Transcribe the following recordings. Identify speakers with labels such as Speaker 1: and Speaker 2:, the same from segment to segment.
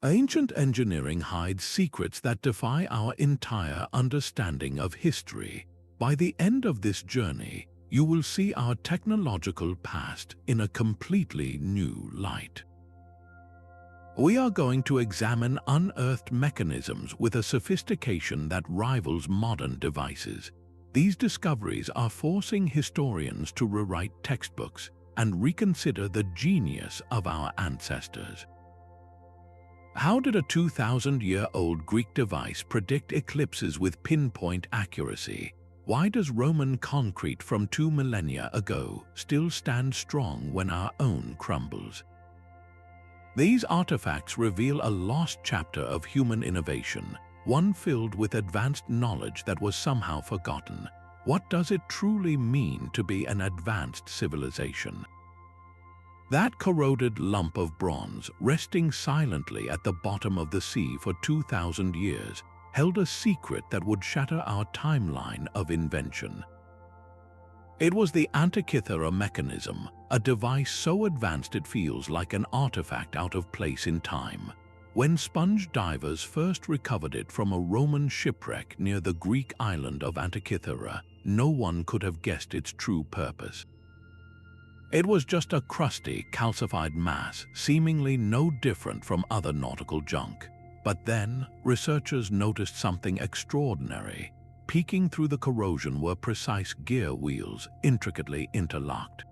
Speaker 1: Ancient engineering hides secrets that defy our entire understanding of history. By the end of this journey, you will see our technological past in a completely new light. We are going to examine unearthed mechanisms with a sophistication that rivals modern devices. These discoveries are forcing historians to rewrite textbooks and reconsider the genius of our ancestors. How did a 2,000-year-old Greek device predict eclipses with pinpoint accuracy? Why does Roman concrete from 2 millennia ago still stand strong when our own crumbles? These artifacts reveal a lost chapter of human innovation, one filled with advanced knowledge that was somehow forgotten. What does it truly mean to be an advanced civilization? That corroded lump of bronze, resting silently at the bottom of the sea for 2,000 years, held a secret that would shatter our timeline of invention. It was the Antikythera Mechanism, a device so advanced it feels like an artifact out of place in time. When sponge divers first recovered it from a Roman shipwreck near the Greek island of Antikythera, no one could have guessed its true purpose. It was just a crusty, calcified mass, seemingly no different from other nautical junk. But then, researchers noticed something extraordinary. Peeking through the corrosion were precise gear wheels, intricately interlocked.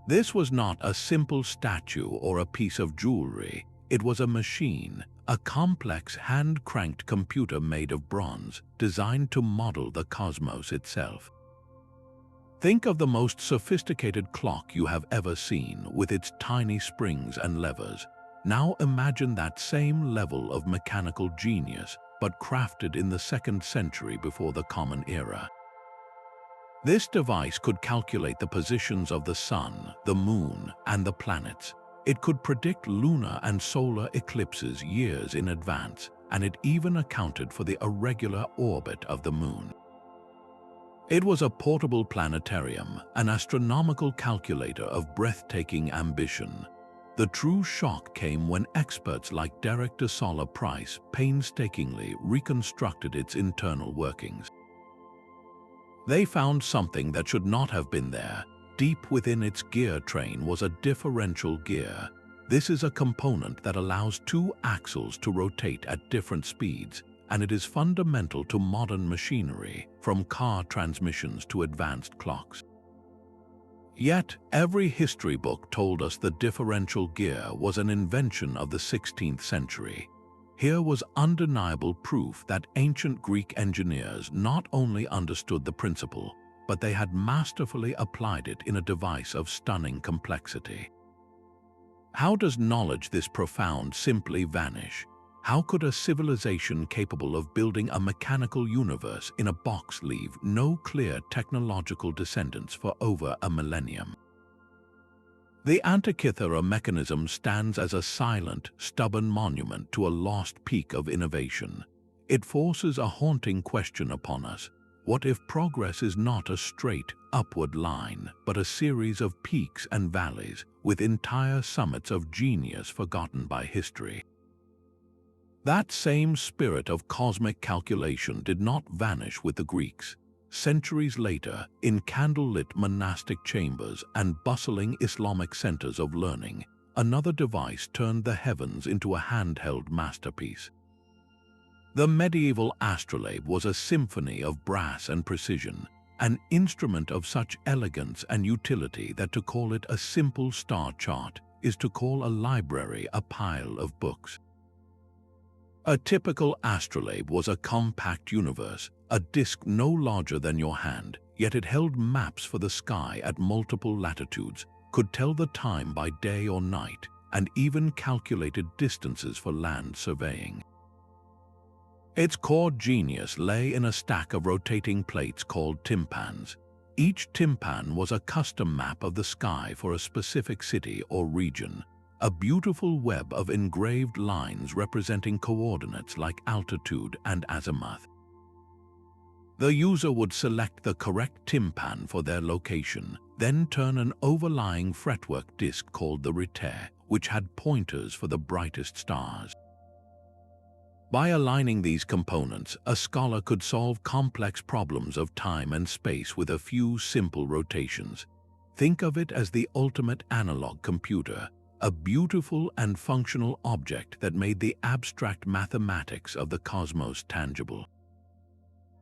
Speaker 1: This was not a simple statue or a piece of jewelry. It was a machine, a complex hand-cranked computer made of bronze, designed to model the cosmos itself. Think of the most sophisticated clock you have ever seen, with its tiny springs and levers. Now imagine that same level of mechanical genius, but crafted in the 2nd century before the Common Era. This device could calculate the positions of the sun, the moon, and the planets. It could predict lunar and solar eclipses years in advance, and it even accounted for the irregular orbit of the moon. It was a portable planetarium, an astronomical calculator of breathtaking ambition. The true shock came when experts like Derek de Solla Price painstakingly reconstructed its internal workings. They found something that should not have been there. Deep within its gear train was a differential gear. This is a component that allows 2 axles to rotate at different speeds, and it is fundamental to modern machinery, from car transmissions to advanced clocks. Yet, every history book told us the differential gear was an invention of the 16th century. Here was undeniable proof that ancient Greek engineers not only understood the principle, but they had masterfully applied it in a device of stunning complexity. How does knowledge this profound simply vanish? How could a civilization capable of building a mechanical universe in a box leave no clear technological descendants for over a millennium? The Antikythera Mechanism stands as a silent, stubborn monument to a lost peak of innovation. It forces a haunting question upon us. What if progress is not a straight, upward line, but a series of peaks and valleys, with entire summits of genius forgotten by history? That same spirit of cosmic calculation did not vanish with the Greeks. Centuries later, in candlelit monastic chambers and bustling Islamic centers of learning, another device turned the heavens into a handheld masterpiece. The medieval astrolabe was a symphony of brass and precision, an instrument of such elegance and utility that to call it a simple star chart is to call a library a pile of books. A typical astrolabe was a compact universe, a disk no larger than your hand, yet it held maps for the sky at multiple latitudes, could tell the time by day or night, and even calculated distances for land surveying. Its core genius lay in a stack of rotating plates called tympans. Each tympan was a custom map of the sky for a specific city or region, a beautiful web of engraved lines representing coordinates like altitude and azimuth. The user would select the correct tympan for their location, then turn an overlying fretwork disc called the rete, which had pointers for the brightest stars. By aligning these components, a scholar could solve complex problems of time and space with a few simple rotations. Think of it as the ultimate analog computer, a beautiful and functional object that made the abstract mathematics of the cosmos tangible.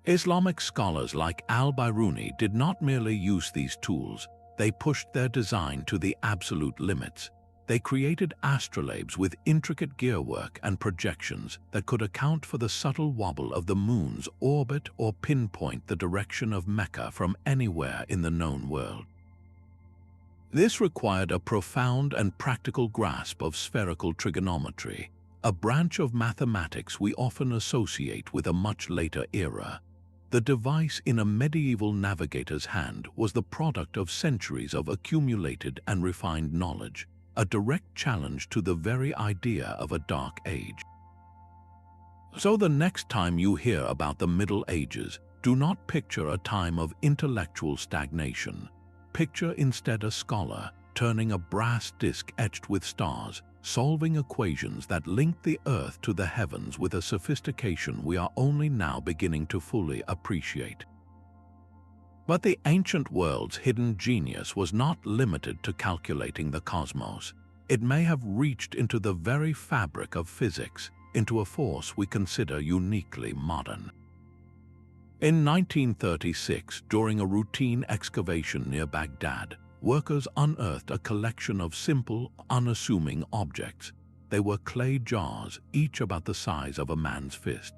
Speaker 1: Islamic scholars like al-Biruni did not merely use these tools, they pushed their design to the absolute limits. They created astrolabes with intricate gearwork and projections that could account for the subtle wobble of the moon's orbit or pinpoint the direction of Mecca from anywhere in the known world. This required a profound and practical grasp of spherical trigonometry, a branch of mathematics we often associate with a much later era. The device in a medieval navigator's hand was the product of centuries of accumulated and refined knowledge, a direct challenge to the very idea of a dark age. So the next time you hear about the Middle Ages, do not picture a time of intellectual stagnation. Picture instead a scholar turning a brass disc etched with stars, solving equations that link the earth to the heavens with a sophistication we are only now beginning to fully appreciate. But the ancient world's hidden genius was not limited to calculating the cosmos. It may have reached into the very fabric of physics, into a force we consider uniquely modern. In 1936, during a routine excavation near Baghdad, workers unearthed a collection of simple, unassuming objects. They were clay jars, each about the size of a man's fist.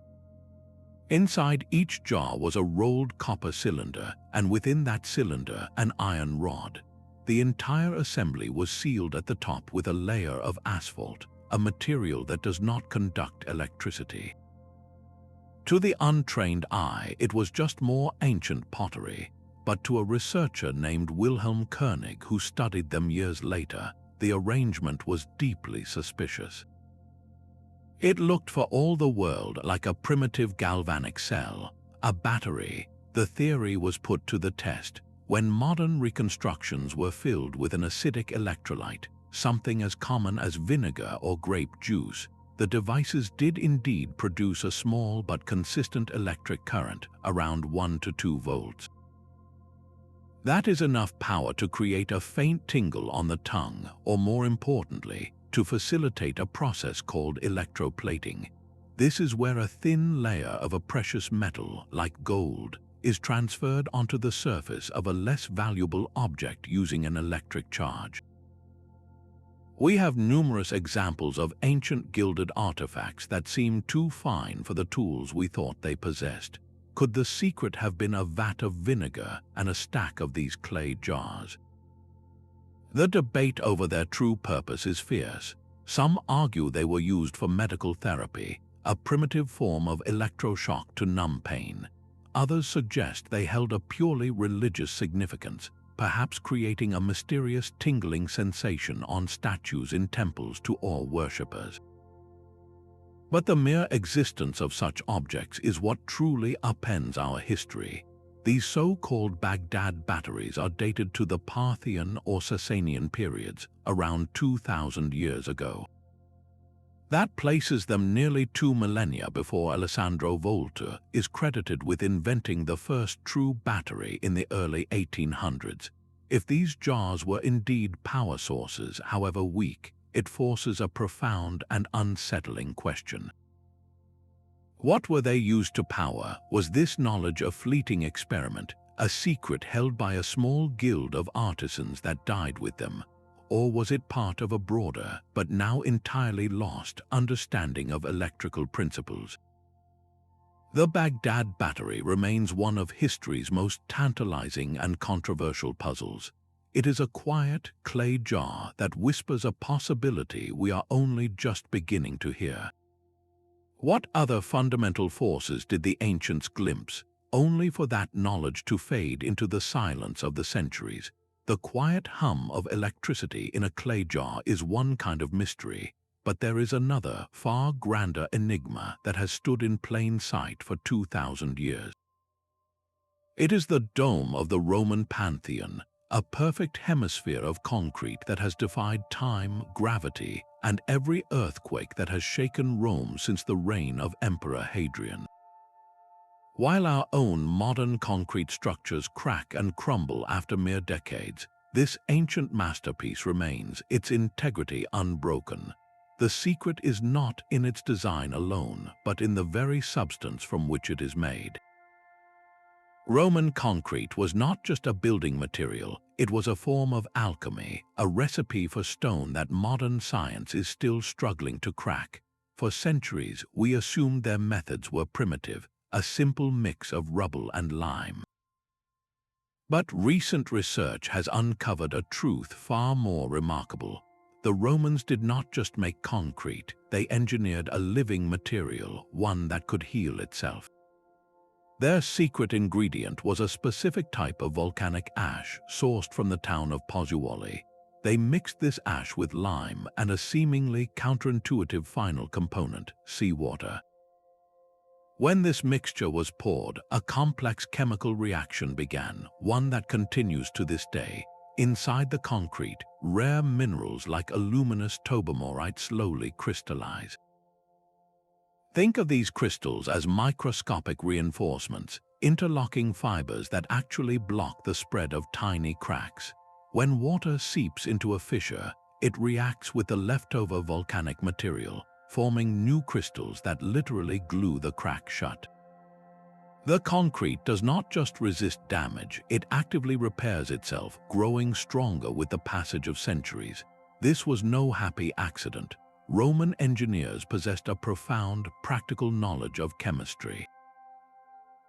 Speaker 1: Inside each jar was a rolled copper cylinder, and within that cylinder, an iron rod. The entire assembly was sealed at the top with a layer of asphalt, a material that does not conduct electricity. To the untrained eye, it was just more ancient pottery, but to a researcher named Wilhelm Koenig who studied them years later, the arrangement was deeply suspicious. It looked for all the world like a primitive galvanic cell, a battery. The theory was put to the test when modern reconstructions were filled with an acidic electrolyte, something as common as vinegar or grape juice. The devices did indeed produce a small but consistent electric current, around 1 to 2 volts. That is enough power to create a faint tingle on the tongue, or more importantly, to facilitate a process called electroplating. This is where a thin layer of a precious metal, like gold, is transferred onto the surface of a less valuable object using an electric charge. We have numerous examples of ancient gilded artifacts that seem too fine for the tools we thought they possessed. Could the secret have been a vat of vinegar and a stack of these clay jars? The debate over their true purpose is fierce. Some argue they were used for medical therapy, a primitive form of electroshock to numb pain. Others suggest they held a purely religious significance, perhaps creating a mysterious tingling sensation on statues in temples to awe worshippers. But the mere existence of such objects is what truly upends our history. These so-called Baghdad batteries are dated to the Parthian or Sasanian periods, around 2,000 years ago. That places them nearly 2 millennia before Alessandro Volta is credited with inventing the first true battery in the early 1800s. If these jars were indeed power sources, however weak, it forces a profound and unsettling question. What were they used to power? Was this knowledge a fleeting experiment, a secret held by a small guild of artisans that died with them? Or was it part of a broader, but now entirely lost, understanding of electrical principles? The Baghdad Battery remains one of history's most tantalizing and controversial puzzles. It is a quiet, clay jar that whispers a possibility we are only just beginning to hear. What other fundamental forces did the ancients glimpse, only for that knowledge to fade into the silence of the centuries? The quiet hum of electricity in a clay jar is one kind of mystery, but there is another, far grander enigma that has stood in plain sight for 2,000 years. It is the dome of the Roman Pantheon, a perfect hemisphere of concrete that has defied time, gravity, and every earthquake that has shaken Rome since the reign of Emperor Hadrian. While our own modern concrete structures crack and crumble after mere decades, this ancient masterpiece remains, its integrity unbroken. The secret is not in its design alone, but in the very substance from which it is made. Roman concrete was not just a building material, it was a form of alchemy, a recipe for stone that modern science is still struggling to crack. For centuries, we assumed their methods were primitive, a simple mix of rubble and lime. But recent research has uncovered a truth far more remarkable. The Romans did not just make concrete, they engineered a living material, one that could heal itself. Their secret ingredient was a specific type of volcanic ash sourced from the town of Pozzuoli. They mixed this ash with lime and a seemingly counterintuitive final component, seawater. When this mixture was poured, a complex chemical reaction began, one that continues to this day. Inside the concrete, rare minerals like aluminous tobamorite slowly crystallize. Think of these crystals as microscopic reinforcements, interlocking fibers that actually block the spread of tiny cracks. When water seeps into a fissure, it reacts with the leftover volcanic material, forming new crystals that literally glue the crack shut. The concrete does not just resist damage, it actively repairs itself, growing stronger with the passage of centuries. This was no happy accident. Roman engineers possessed a profound, practical knowledge of chemistry.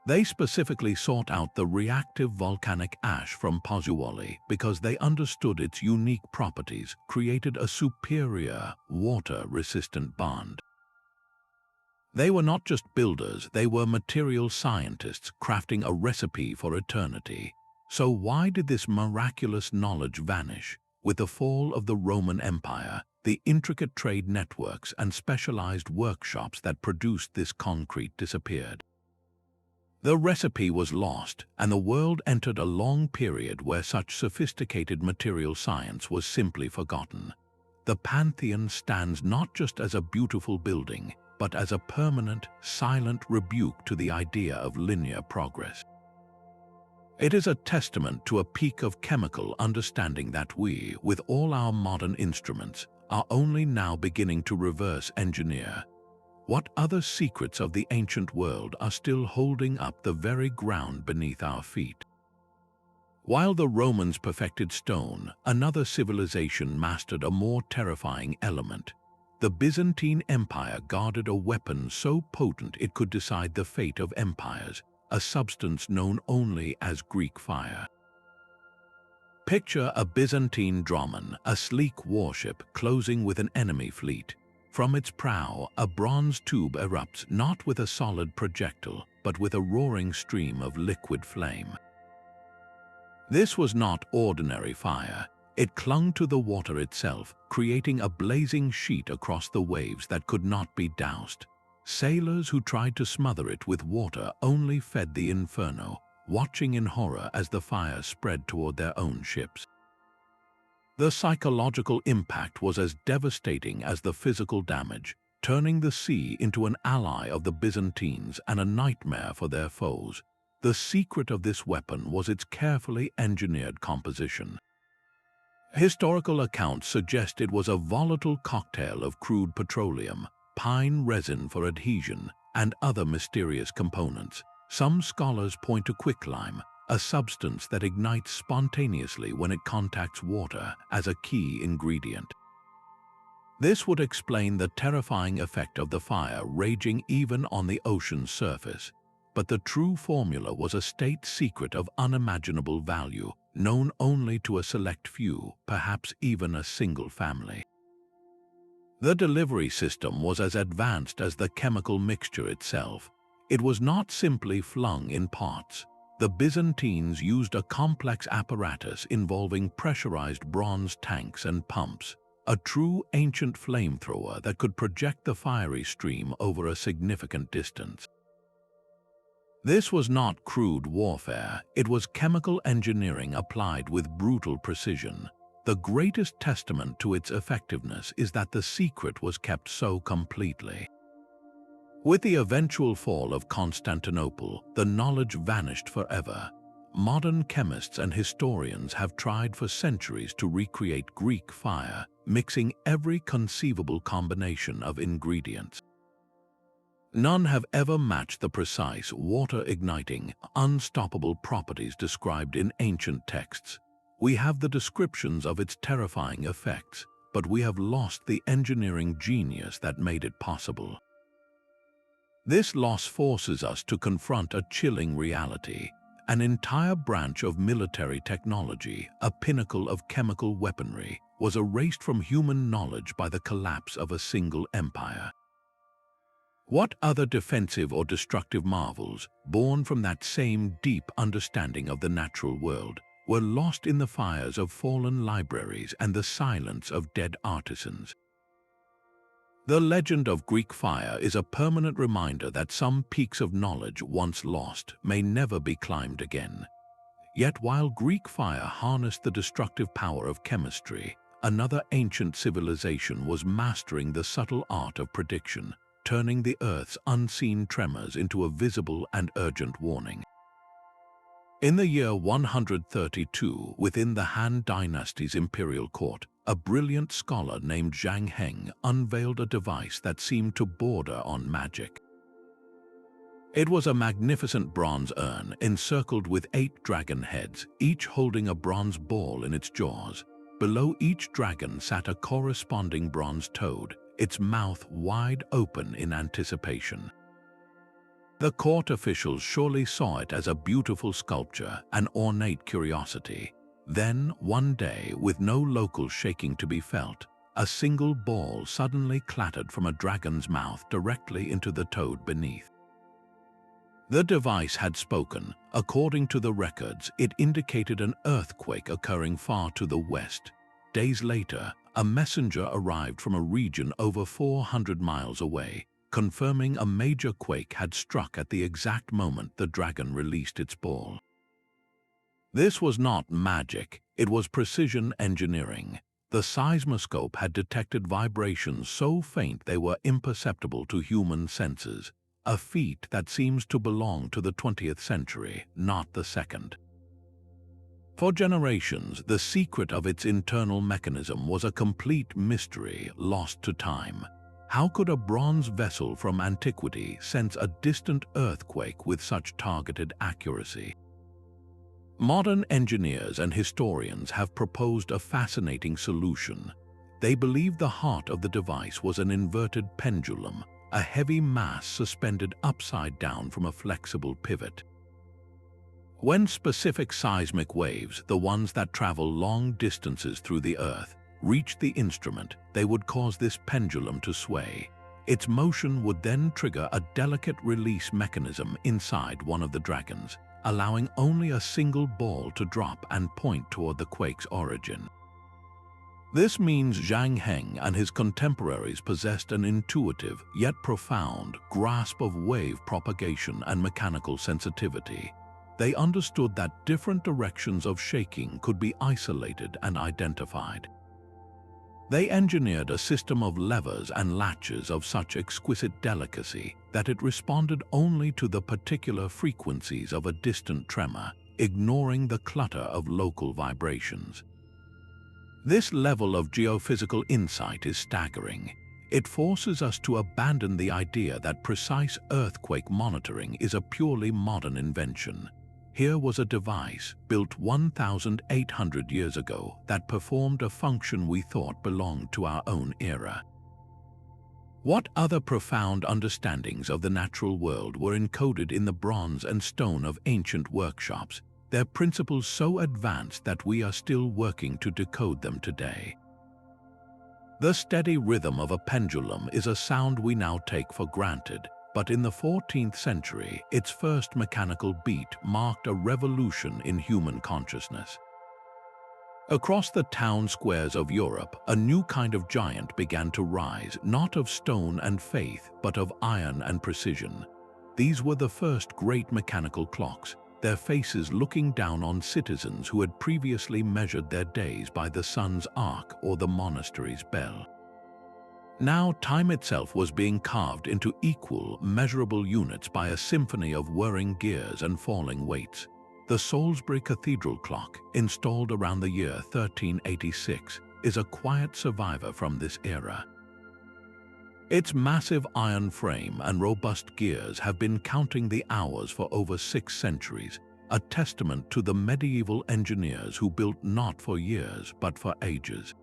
Speaker 1: They specifically sought out the reactive volcanic ash from Pozzuoli because they understood its unique properties, created a superior, water-resistant bond. They were not just builders, they were material scientists crafting a recipe for eternity. So why did this miraculous knowledge vanish? With the fall of the Roman Empire, the intricate trade networks and specialized workshops that produced this concrete disappeared. The recipe was lost, and the world entered a long period where such sophisticated material science was simply forgotten. The Pantheon stands not just as a beautiful building, but as a permanent, silent rebuke to the idea of linear progress. It is a testament to a peak of chemical understanding that we, with all our modern instruments, are only now beginning to reverse engineer. What other secrets of the ancient world are still holding up the very ground beneath our feet? While the Romans perfected stone, another civilization mastered a more terrifying element. The Byzantine Empire guarded a weapon so potent it could decide the fate of empires, a substance known only as Greek fire. Picture a Byzantine dromon, a sleek warship closing with an enemy fleet. From its prow, a bronze tube erupts not with a solid projectile, but with a roaring stream of liquid flame. This was not ordinary fire. It clung to the water itself, creating a blazing sheet across the waves that could not be doused. Sailors who tried to smother it with water only fed the inferno, watching in horror as the fire spread toward their own ships. The psychological impact was as devastating as the physical damage, turning the sea into an ally of the Byzantines and a nightmare for their foes. The secret of this weapon was its carefully engineered composition. Historical accounts suggest it was a volatile cocktail of crude petroleum, pine resin for adhesion, and other mysterious components. Some scholars point to quicklime, a substance that ignites spontaneously when it contacts water, as a key ingredient. This would explain the terrifying effect of the fire raging even on the ocean's surface. But the true formula was a state secret of unimaginable value, known only to a select few, perhaps even a single family. The delivery system was as advanced as the chemical mixture itself. It was not simply flung in pots. The Byzantines used a complex apparatus involving pressurized bronze tanks and pumps, a true ancient flamethrower that could project the fiery stream over a significant distance. This was not crude warfare, it was chemical engineering applied with brutal precision. The greatest testament to its effectiveness is that the secret was kept so completely. With the eventual fall of Constantinople, the knowledge vanished forever. Modern chemists and historians have tried for centuries to recreate Greek fire, mixing every conceivable combination of ingredients. None have ever matched the precise, water-igniting, unstoppable properties described in ancient texts. We have the descriptions of its terrifying effects, but we have lost the engineering genius that made it possible. This loss forces us to confront a chilling reality. An entire branch of military technology, a pinnacle of chemical weaponry, was erased from human knowledge by the collapse of a single empire. What other defensive or destructive marvels, born from that same deep understanding of the natural world, were lost in the fires of fallen libraries and the silence of dead artisans? The legend of Greek fire is a permanent reminder that some peaks of knowledge once lost may never be climbed again. Yet while Greek fire harnessed the destructive power of chemistry, another ancient civilization was mastering the subtle art of prediction, turning the Earth's unseen tremors into a visible and urgent warning. In the year 132, within the Han dynasty's imperial court, a brilliant scholar named Zhang Heng unveiled a device that seemed to border on magic. It was a magnificent bronze urn encircled with 8 dragon heads, each holding a bronze ball in its jaws. Below each dragon sat a corresponding bronze toad, its mouth wide open in anticipation. The court officials surely saw it as a beautiful sculpture, an ornate curiosity. Then, one day, with no local shaking to be felt, a single ball suddenly clattered from a dragon's mouth directly into the toad beneath. The device had spoken. According to the records, it indicated an earthquake occurring far to the west. Days later, a messenger arrived from a region over 400 miles away, confirming a major quake had struck at the exact moment the dragon released its ball. This was not magic, it was precision engineering. The seismoscope had detected vibrations so faint they were imperceptible to human senses, a feat that seems to belong to the 20th century, not the second. For generations, the secret of its internal mechanism was a complete mystery lost to time. How could a bronze vessel from antiquity sense a distant earthquake with such targeted accuracy? Modern engineers and historians have proposed a fascinating solution. They believe the heart of the device was an inverted pendulum, a heavy mass suspended upside down from a flexible pivot. When specific seismic waves, the ones that travel long distances through the Earth, reached the instrument, they would cause this pendulum to sway. Its motion would then trigger a delicate release mechanism inside one of the dragons, allowing only a single ball to drop and point toward the quake's origin. This means Zhang Heng and his contemporaries possessed an intuitive, yet profound, grasp of wave propagation and mechanical sensitivity. They understood that different directions of shaking could be isolated and identified. They engineered a system of levers and latches of such exquisite delicacy that it responded only to the particular frequencies of a distant tremor, ignoring the clutter of local vibrations. This level of geophysical insight is staggering. It forces us to abandon the idea that precise earthquake monitoring is a purely modern invention. Here was a device built 1,800 years ago that performed a function we thought belonged to our own era. What other profound understandings of the natural world were encoded in the bronze and stone of ancient workshops, their principles so advanced that we are still working to decode them today? The steady rhythm of a pendulum is a sound we now take for granted, but in the 14th century, its first mechanical beat marked a revolution in human consciousness. Across the town squares of Europe, a new kind of giant began to rise, not of stone and faith, but of iron and precision. These were the first great mechanical clocks, their faces looking down on citizens who had previously measured their days by the sun's arc or the monastery's bell. Now time itself was being carved into equal, measurable units by a symphony of whirring gears and falling weights. The Salisbury Cathedral clock, installed around the year 1386, is a quiet survivor from this era. Its massive iron frame and robust gears have been counting the hours for over 6 centuries, a testament to the medieval engineers who built not for years but for ages.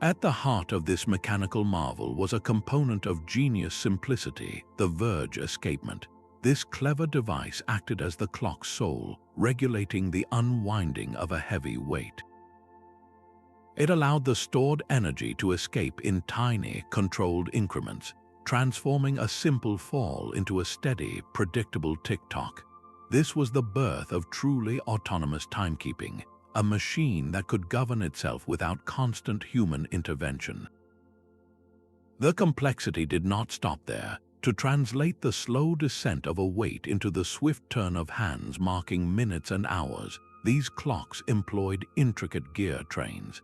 Speaker 1: At the heart of this mechanical marvel was a component of genius simplicity, the verge escapement. This clever device acted as the clock's soul, regulating the unwinding of a heavy weight. It allowed the stored energy to escape in tiny, controlled increments, transforming a simple fall into a steady, predictable tick-tock. This was the birth of truly autonomous timekeeping, a machine that could govern itself without constant human intervention. The complexity did not stop there. To translate the slow descent of a weight into the swift turn of hands marking minutes and hours, these clocks employed intricate gear trains.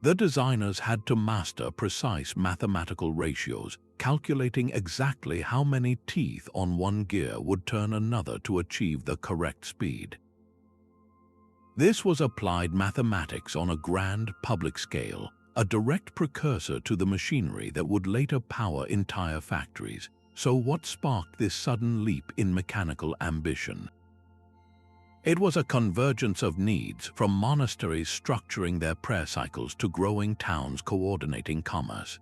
Speaker 1: The designers had to master precise mathematical ratios, calculating exactly how many teeth on one gear would turn another to achieve the correct speed. This was applied mathematics on a grand public scale, a direct precursor to the machinery that would later power entire factories. So what sparked this sudden leap in mechanical ambition? It was a convergence of needs, from monasteries structuring their prayer cycles to growing towns coordinating commerce.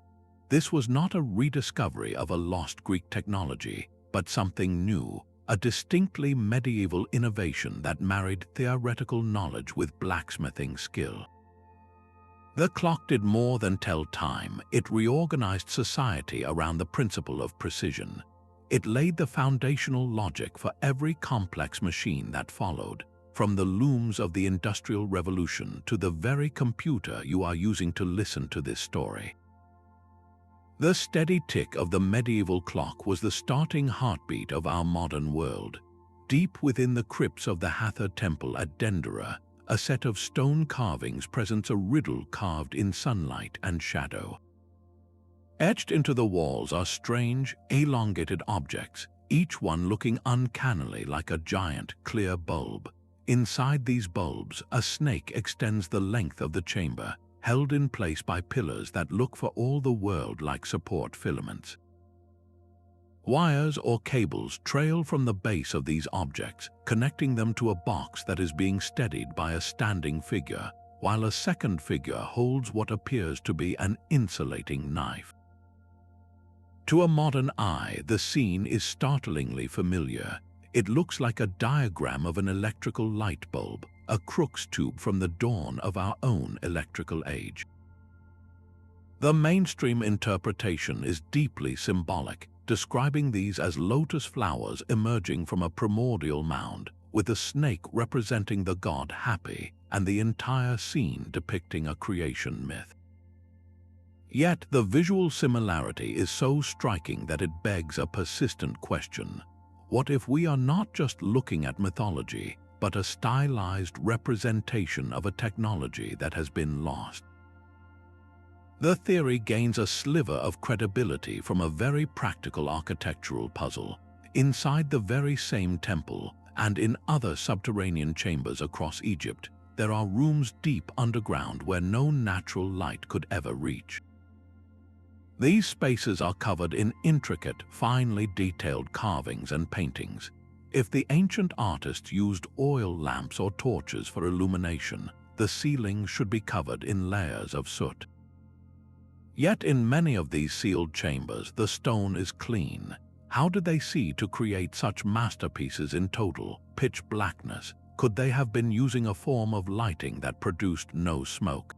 Speaker 1: This was not a rediscovery of a lost Greek technology, but something new, a distinctly medieval innovation that married theoretical knowledge with blacksmithing skill. The clock did more than tell time. It reorganized society around the principle of precision. It laid the foundational logic for every complex machine that followed, from the looms of the Industrial Revolution to the very computer you are using to listen to this story. The steady tick of the medieval clock was the starting heartbeat of our modern world. Deep within the crypts of the Hathor Temple at Dendera, a set of stone carvings presents a riddle carved in sunlight and shadow. Etched into the walls are strange, elongated objects, each one looking uncannily like a giant, clear bulb. Inside these bulbs, a snake extends the length of the chamber, held in place by pillars that look for all the world like support filaments. Wires or cables trail from the base of these objects, connecting them to a box that is being steadied by a standing figure, while a second figure holds what appears to be an insulating knife. To a modern eye, the scene is startlingly familiar. It looks like a diagram of an electrical light bulb, a Crookes tube from the dawn of our own electrical age. The mainstream interpretation is deeply symbolic, describing these as lotus flowers emerging from a primordial mound, with a snake representing the god Happy and the entire scene depicting a creation myth. Yet the visual similarity is so striking that it begs a persistent question. What if we are not just looking at mythology, but a stylized representation of a technology that has been lost? The theory gains a sliver of credibility from a very practical architectural puzzle. Inside the very same temple, and in other subterranean chambers across Egypt, there are rooms deep underground where no natural light could ever reach. These spaces are covered in intricate, finely detailed carvings and paintings. If the ancient artists used oil lamps or torches for illumination, the ceiling should be covered in layers of soot. Yet in many of these sealed chambers, the stone is clean. How did they see to create such masterpieces in total pitch blackness? Could they have been using a form of lighting that produced no smoke?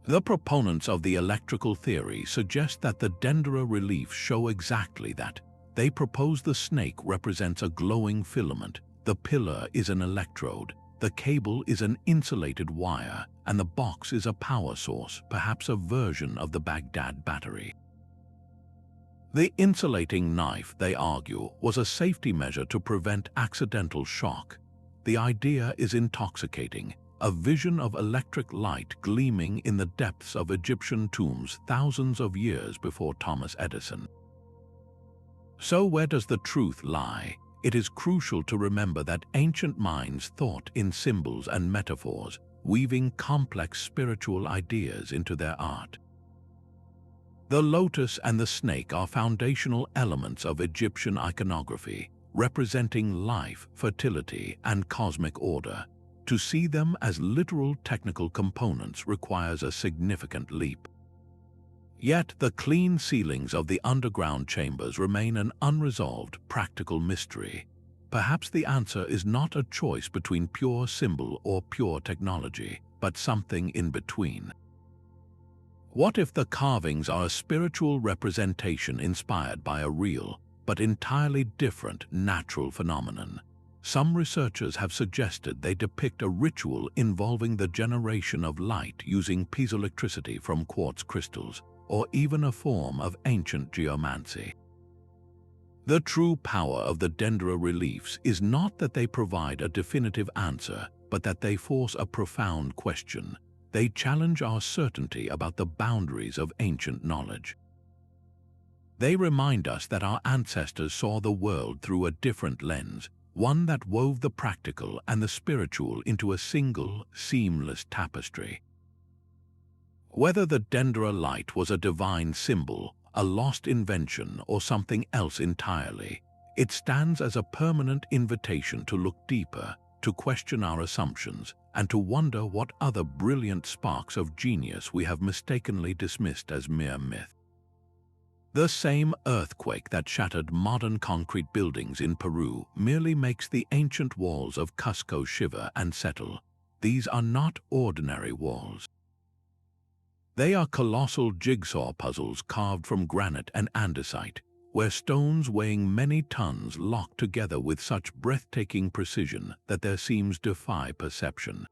Speaker 1: The proponents of the electrical theory suggest that the Dendera reliefs show exactly that. They propose the snake represents a glowing filament, the pillar is an electrode, the cable is an insulated wire, and the box is a power source, perhaps a version of the Baghdad Battery. The insulating knife, they argue, was a safety measure to prevent accidental shock. The idea is intoxicating, a vision of electric light gleaming in the depths of Egyptian tombs thousands of years before Thomas Edison. So where does the truth lie? It is crucial to remember that ancient minds thought in symbols and metaphors, weaving complex spiritual ideas into their art. The lotus and the snake are foundational elements of Egyptian iconography, representing life, fertility, and cosmic order. To see them as literal technical components requires a significant leap. Yet the clean ceilings of the underground chambers remain an unresolved practical mystery. Perhaps the answer is not a choice between pure symbol or pure technology, but something in between. What if the carvings are a spiritual representation inspired by a real, but entirely different natural phenomenon? Some researchers have suggested they depict a ritual involving the generation of light using piezoelectricity from quartz crystals, or even a form of ancient geomancy. The true power of the Dendera reliefs is not that they provide a definitive answer, but that they force a profound question. They challenge our certainty about the boundaries of ancient knowledge. They remind us that our ancestors saw the world through a different lens, one that wove the practical and the spiritual into a single, seamless tapestry. Whether the Dendera Light was a divine symbol, a lost invention, or something else entirely, it stands as a permanent invitation to look deeper, to question our assumptions, and to wonder what other brilliant sparks of genius we have mistakenly dismissed as mere myth. The same earthquake that shattered modern concrete buildings in Peru merely makes the ancient walls of Cusco shiver and settle. These are not ordinary walls. They are colossal jigsaw puzzles carved from granite and andesite, where stones weighing many tons lock together with such breathtaking precision that their seams defy perception.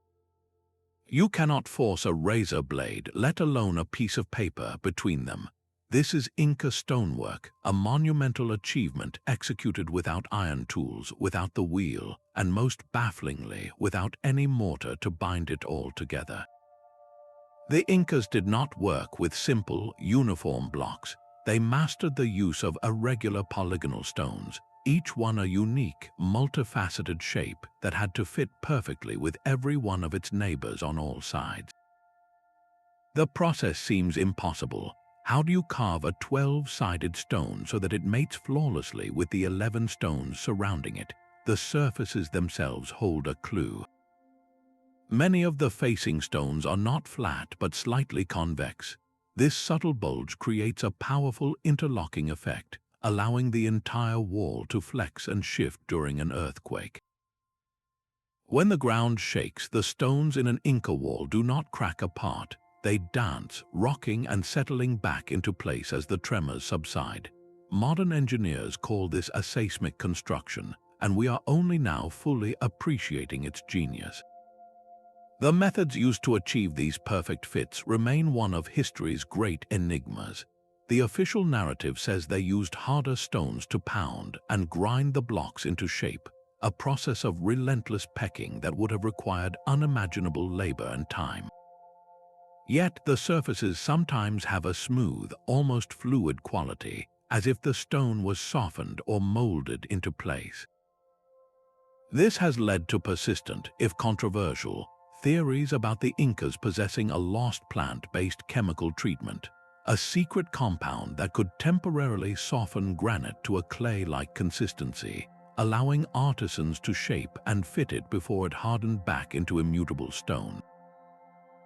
Speaker 1: You cannot force a razor blade, let alone a piece of paper, between them. This is Inca stonework, a monumental achievement executed without iron tools, without the wheel, and most bafflingly, without any mortar to bind it all together. The Incas did not work with simple, uniform blocks. They mastered the use of irregular polygonal stones, each one a unique, multifaceted shape that had to fit perfectly with every one of its neighbors on all sides. The process seems impossible. How do you carve a 12-sided stone so that it mates flawlessly with the 11 stones surrounding it? The surfaces themselves hold a clue. Many of the facing stones are not flat but slightly convex. This subtle bulge creates a powerful interlocking effect, allowing the entire wall to flex and shift during an earthquake. When the ground shakes, the stones in an Inca wall do not crack apart. They dance, rocking and settling back into place as the tremors subside. Modern engineers call this a seismic construction, and we are only now fully appreciating its genius. The methods used to achieve these perfect fits remain one of history's great enigmas. The official narrative says they used harder stones to pound and grind the blocks into shape, a process of relentless pecking that would have required unimaginable labor and time. Yet the surfaces sometimes have a smooth, almost fluid quality, as if the stone was softened or molded into place. This has led to persistent, if controversial, theories about the Incas possessing a lost plant-based chemical treatment, a secret compound that could temporarily soften granite to a clay-like consistency, allowing artisans to shape and fit it before it hardened back into immutable stone.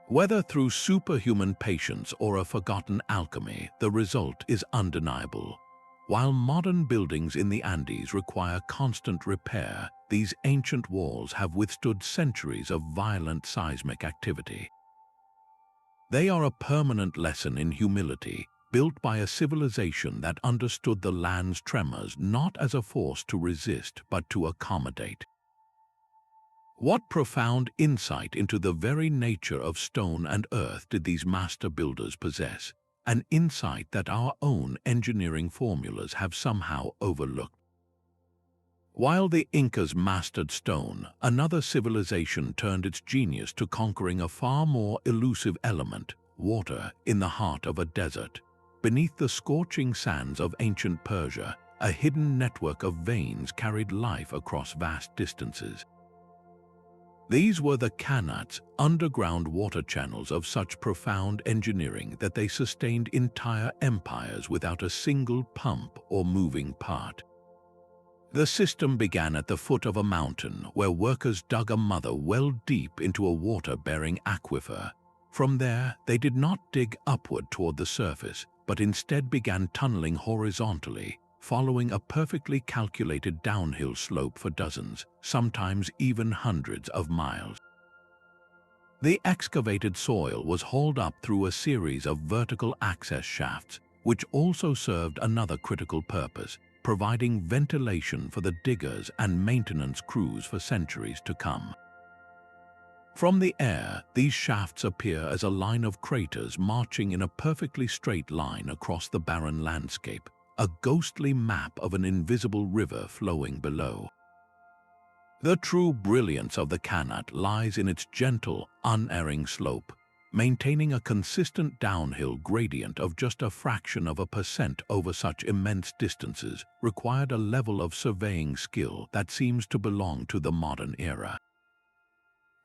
Speaker 1: Whether through superhuman patience or a forgotten alchemy, the result is undeniable. While modern buildings in the Andes require constant repair, these ancient walls have withstood centuries of violent seismic activity. They are a permanent lesson in humility, built by a civilization that understood the land's tremors not as a force to resist but to accommodate. What profound insight into the very nature of stone and earth did these master builders possess? an insight that our own engineering formulas have somehow overlooked. While the Incas mastered stone, another civilization turned its genius to conquering a far more elusive element, water, in the heart of a desert. Beneath the scorching sands of ancient Persia, a hidden network of veins carried life across vast distances. These were the Qanats, underground water channels of such profound engineering that they sustained entire empires without a single pump or moving part. The system began at the foot of a mountain where workers dug a mother well deep into a water-bearing aquifer. From there, they did not dig upward toward the surface, but instead began tunneling horizontally, following a perfectly calculated downhill slope for dozens, sometimes even hundreds of miles. The excavated soil was hauled up through a series of vertical access shafts, which also served another critical purpose, providing ventilation for the diggers and maintenance crews for centuries to come. From the air, these shafts appear as a line of craters marching in a perfectly straight line across the barren landscape, a ghostly map of an invisible river flowing below. The true brilliance of the Qanat lies in its gentle, unerring slope, maintaining a consistent downhill gradient of just a fraction of a percent over such immense distances required a level of surveying skill that seems to belong to the modern era.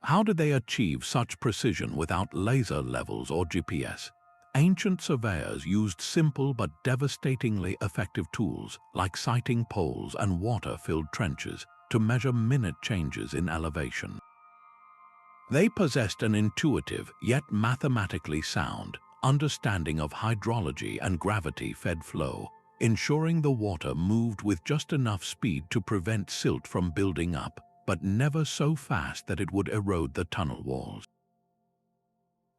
Speaker 1: How did they achieve such precision without laser levels or GPS? Ancient surveyors used simple but devastatingly effective tools like sighting poles and water-filled trenches to measure minute changes in elevation. They possessed an intuitive yet mathematically sound understanding of hydrology and gravity-fed flow, ensuring the water moved with just enough speed to prevent silt from building up, but never so fast that it would erode the tunnel walls.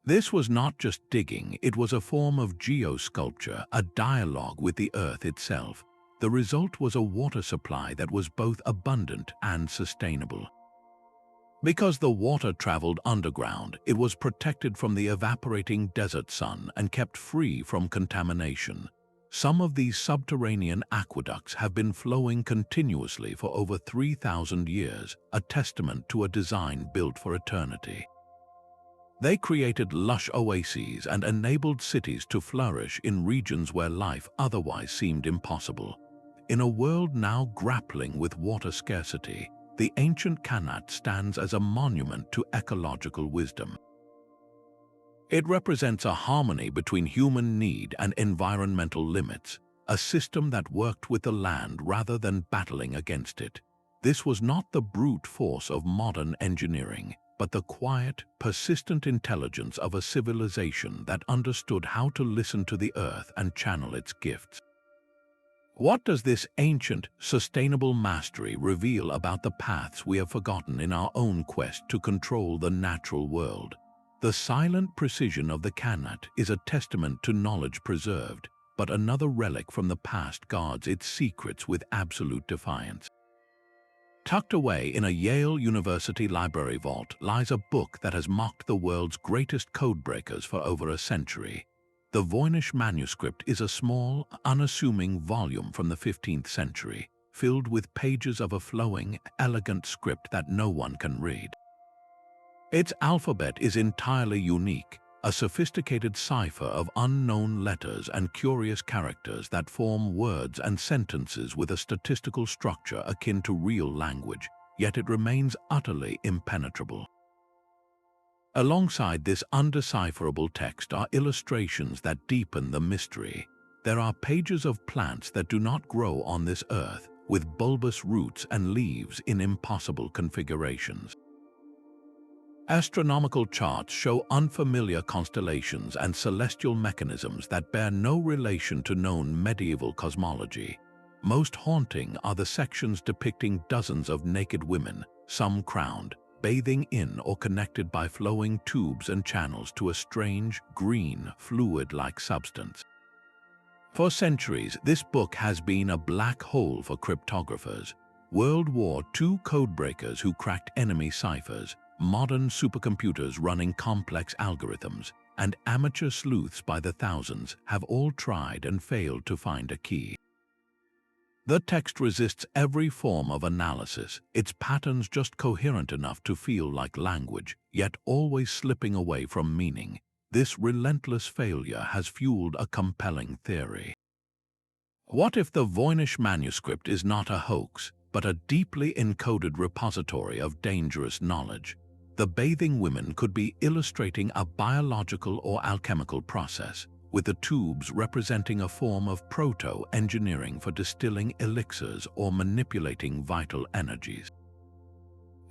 Speaker 1: This was not just digging, it was a form of geosculpture, a dialogue with the earth itself. The result was a water supply that was both abundant and sustainable. Because the water traveled underground, it was protected from the evaporating desert sun and kept free from contamination. Some of these subterranean aqueducts have been flowing continuously for over 3,000 years, a testament to a design built for eternity. They created lush oases and enabled cities to flourish in regions where life otherwise seemed impossible. In a world now grappling with water scarcity, the ancient Qanat stands as a monument to ecological wisdom. It represents a harmony between human need and environmental limits, a system that worked with the land rather than battling against it. This was not the brute force of modern engineering, but the quiet, persistent intelligence of a civilization that understood how to listen to the earth and channel its gifts. What does this ancient, sustainable mastery reveal about the paths we have forgotten in our own quest to control the natural world? The silent precision of the Qanat is a testament to knowledge preserved, but another relic from the past guards its secrets with absolute defiance. Tucked away in a Yale University library vault lies a book that has mocked the world's greatest codebreakers for over a century. The Voynich Manuscript is a small, unassuming volume from the 15th century, filled with pages of a flowing, elegant script that no one can read. Its alphabet is entirely unique, a sophisticated cipher of unknown letters and curious characters that form words and sentences with a statistical structure akin to real language, yet it remains utterly impenetrable. Alongside this undecipherable text are illustrations that deepen the mystery. There are pages of plants that do not grow on this earth, with bulbous roots and leaves in impossible configurations. Astronomical charts show unfamiliar constellations and celestial mechanisms that bear no relation to known medieval cosmology. Most haunting are the sections depicting dozens of naked women, some crowned, bathing in or connected by flowing tubes and channels to a strange, green, fluid-like substance. For centuries, this book has been a black hole for cryptographers. World War II codebreakers who cracked enemy ciphers, modern supercomputers running complex algorithms, and amateur sleuths by the thousands have all tried and failed to find a key. The text resists every form of analysis, its patterns just coherent enough to feel like language, yet always slipping away from meaning. This relentless failure has fueled a compelling theory. What if the Voynich Manuscript is not a hoax, but a deeply encoded repository of dangerous knowledge? The bathing women could be illustrating a biological or alchemical process, with the tubes representing a form of proto-engineering for distilling elixirs or manipulating vital energies.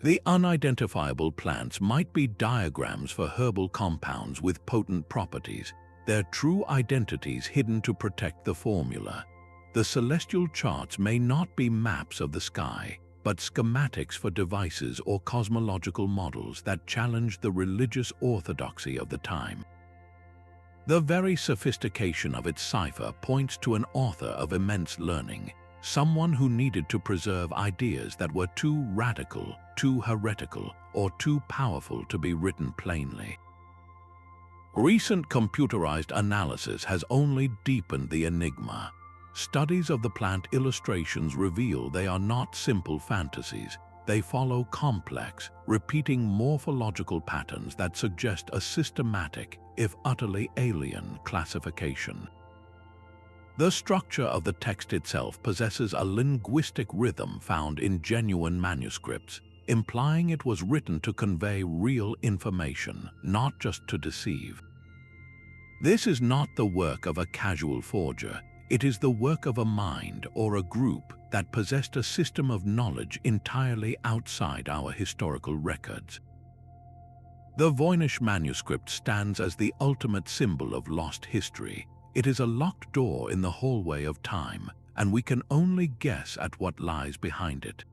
Speaker 1: The unidentifiable plants might be diagrams for herbal compounds with potent properties, their true identities hidden to protect the formula. The celestial charts may not be maps of the sky, but schematics for devices or cosmological models that challenge the religious orthodoxy of the time. The very sophistication of its cipher points to an author of immense learning, someone who needed to preserve ideas that were too radical, too heretical, or too powerful to be written plainly. Recent computerized analysis has only deepened the enigma. Studies of the plant illustrations reveal they are not simple fantasies. They follow complex, repeating morphological patterns that suggest a systematic, if utterly alien, classification. The structure of the text itself possesses a linguistic rhythm found in genuine manuscripts, implying it was written to convey real information, not just to deceive. This is not the work of a casual forger. It is the work of a mind or a group that possessed a system of knowledge entirely outside our historical records. The Voynich Manuscript stands as the ultimate symbol of lost history. It is a locked door in the hallway of time, and we can only guess at what lies behind it.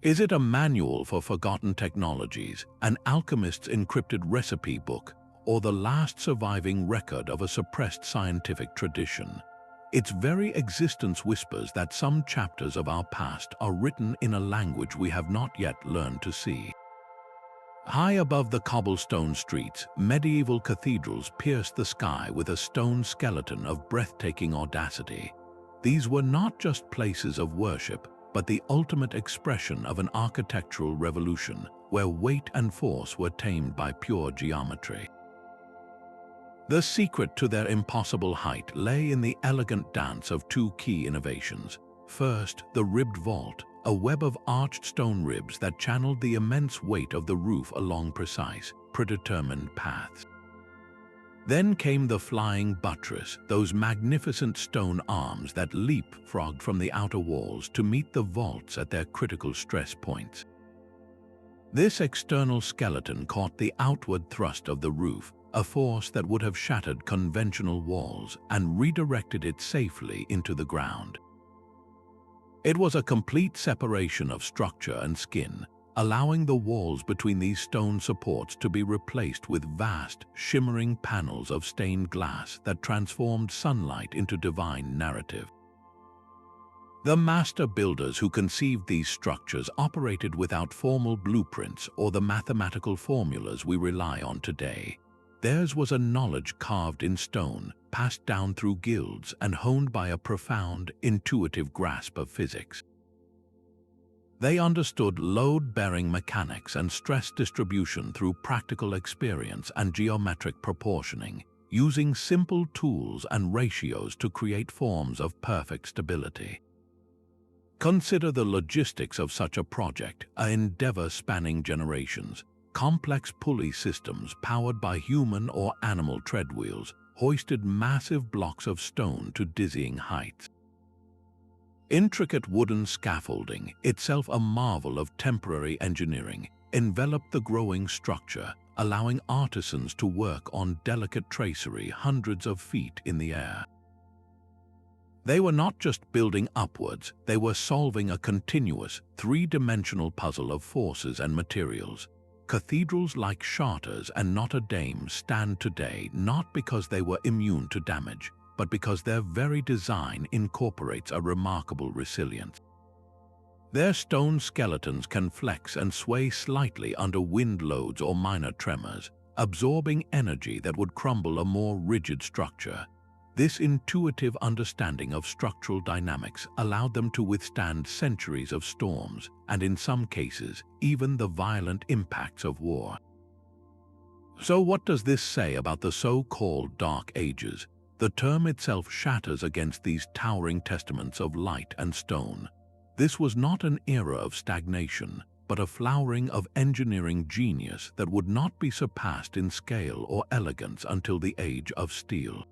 Speaker 1: Is it a manual for forgotten technologies, an alchemist's encrypted recipe book, or the last surviving record of a suppressed scientific tradition? Its very existence whispers that some chapters of our past are written in a language we have not yet learned to see. High above the cobblestone streets, medieval cathedrals pierced the sky with a stone skeleton of breathtaking audacity. These were not just places of worship, but the ultimate expression of an architectural revolution, where weight and force were tamed by pure geometry. The secret to their impossible height lay in the elegant dance of two key innovations. First, the ribbed vault, a web of arched stone ribs that channeled the immense weight of the roof along precise, predetermined paths. Then came the flying buttress, those magnificent stone arms that leapfrogged from the outer walls to meet the vaults at their critical stress points. This external skeleton caught the outward thrust of the roof, a force that would have shattered conventional walls, and redirected it safely into the ground. It was a complete separation of structure and skin, allowing the walls between these stone supports to be replaced with vast, shimmering panels of stained glass that transformed sunlight into divine narrative. The master builders who conceived these structures operated without formal blueprints or the mathematical formulas we rely on today. Theirs was a knowledge carved in stone, passed down through guilds, and honed by a profound, intuitive grasp of physics. They understood load-bearing mechanics and stress distribution through practical experience and geometric proportioning, using simple tools and ratios to create forms of perfect stability. Consider the logistics of such a project, an endeavor spanning generations. Complex pulley systems powered by human or animal treadwheels hoisted massive blocks of stone to dizzying heights. Intricate wooden scaffolding, itself a marvel of temporary engineering, enveloped the growing structure, allowing artisans to work on delicate tracery hundreds of feet in the air. They were not just building upwards, they were solving a continuous, three-dimensional puzzle of forces and materials. Cathedrals like Shatter's and Notre Dame stand today not because they were immune to damage, but because their very design incorporates a remarkable resilience. Their stone skeletons can flex and sway slightly under wind loads or minor tremors, absorbing energy that would crumble a more rigid structure. This intuitive understanding of structural dynamics allowed them to withstand centuries of storms and, in some cases, even the violent impacts of war. So what does this say about the so-called Dark Ages? The term itself shatters against these towering testaments of light and stone. This was not an era of stagnation, but a flowering of engineering genius that would not be surpassed in scale or elegance until the Age of Steel.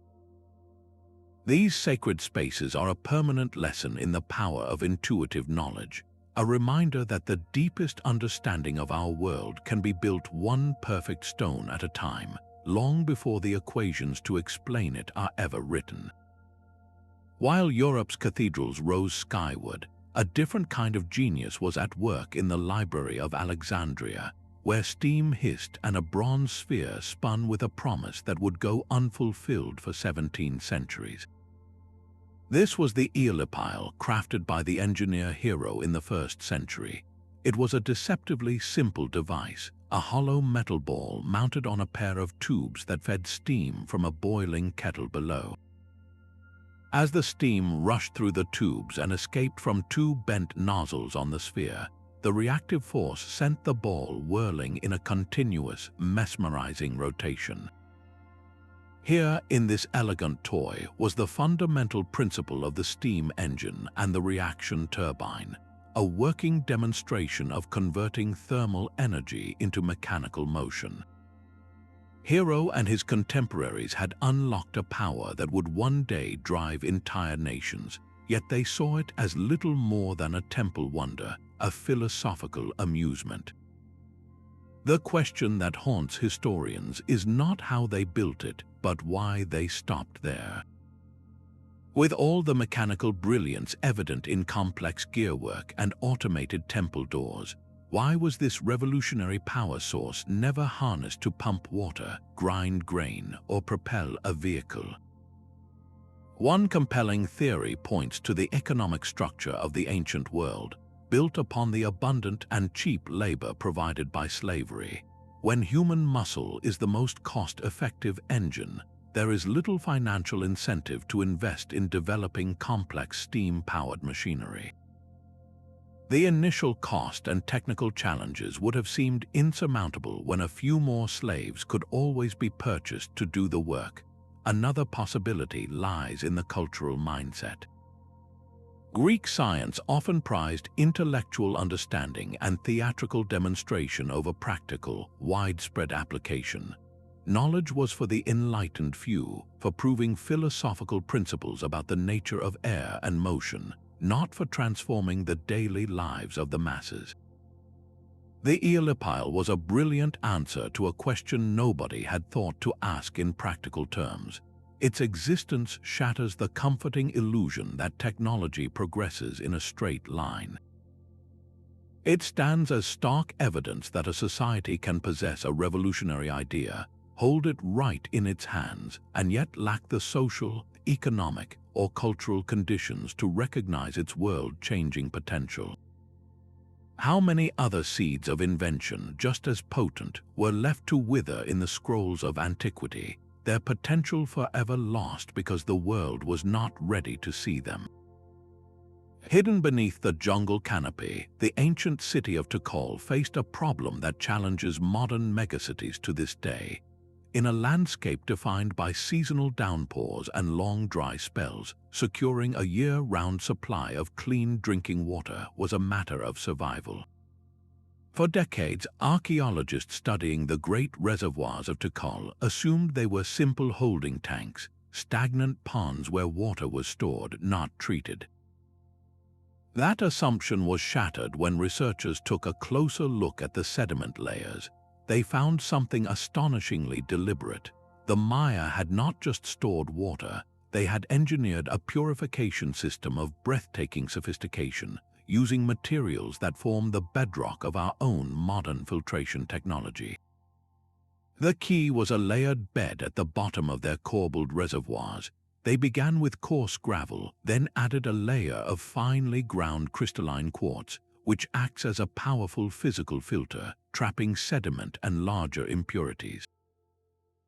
Speaker 1: These sacred spaces are a permanent lesson in the power of intuitive knowledge, a reminder that the deepest understanding of our world can be built one perfect stone at a time, long before the equations to explain it are ever written. While Europe's cathedrals rose skyward, a different kind of genius was at work in the Library of Alexandria, where steam hissed and a bronze sphere spun with a promise that would go unfulfilled for 17 centuries. This was the Aeolipile, crafted by the engineer Hero in the 1st century. It was a deceptively simple device, a hollow metal ball mounted on a pair of tubes that fed steam from a boiling kettle below. As the steam rushed through the tubes and escaped from 2 bent nozzles on the sphere, the reactive force sent the ball whirling in a continuous, mesmerizing rotation. Here, in this elegant toy, was the fundamental principle of the steam engine and the reaction turbine, a working demonstration of converting thermal energy into mechanical motion. Hero and his contemporaries had unlocked a power that would one day drive entire nations, yet they saw it as little more than a temple wonder, a philosophical amusement. The question that haunts historians is not how they built it, but why they stopped there. With all the mechanical brilliance evident in complex gearwork and automated temple doors, why was this revolutionary power source never harnessed to pump water, grind grain, or propel a vehicle? One compelling theory points to the economic structure of the ancient world, built upon the abundant and cheap labor provided by slavery. When human muscle is the most cost-effective engine, there is little financial incentive to invest in developing complex steam-powered machinery. The initial cost and technical challenges would have seemed insurmountable when a few more slaves could always be purchased to do the work. Another possibility lies in the cultural mindset. Greek science often prized intellectual understanding and theatrical demonstration over practical, widespread application. Knowledge was for the enlightened few, for proving philosophical principles about the nature of air and motion, not for transforming the daily lives of the masses. The Aeolipile was a brilliant answer to a question nobody had thought to ask in practical terms. Its existence shatters the comforting illusion that technology progresses in a straight line. It stands as stark evidence that a society can possess a revolutionary idea, hold it right in its hands, and yet lack the social, economic, or cultural conditions to recognize its world-changing potential. How many other seeds of invention, just as potent, were left to wither in the scrolls of antiquity, their potential forever lost because the world was not ready to see them? Hidden beneath the jungle canopy, the ancient city of Tikal faced a problem that challenges modern megacities to this day. In a landscape defined by seasonal downpours and long dry spells, securing a year-round supply of clean drinking water was a matter of survival. For decades, archaeologists studying the great reservoirs of Tikal assumed they were simple holding tanks, stagnant ponds where water was stored, not treated. That assumption was shattered when researchers took a closer look at the sediment layers. They found something astonishingly deliberate. The Maya had not just stored water, they had engineered a purification system of breathtaking sophistication, using materials that form the bedrock of our own modern filtration technology. The key was a layered bed at the bottom of their corbelled reservoirs. They began with coarse gravel, then added a layer of finely ground crystalline quartz, which acts as a powerful physical filter, trapping sediment and larger impurities.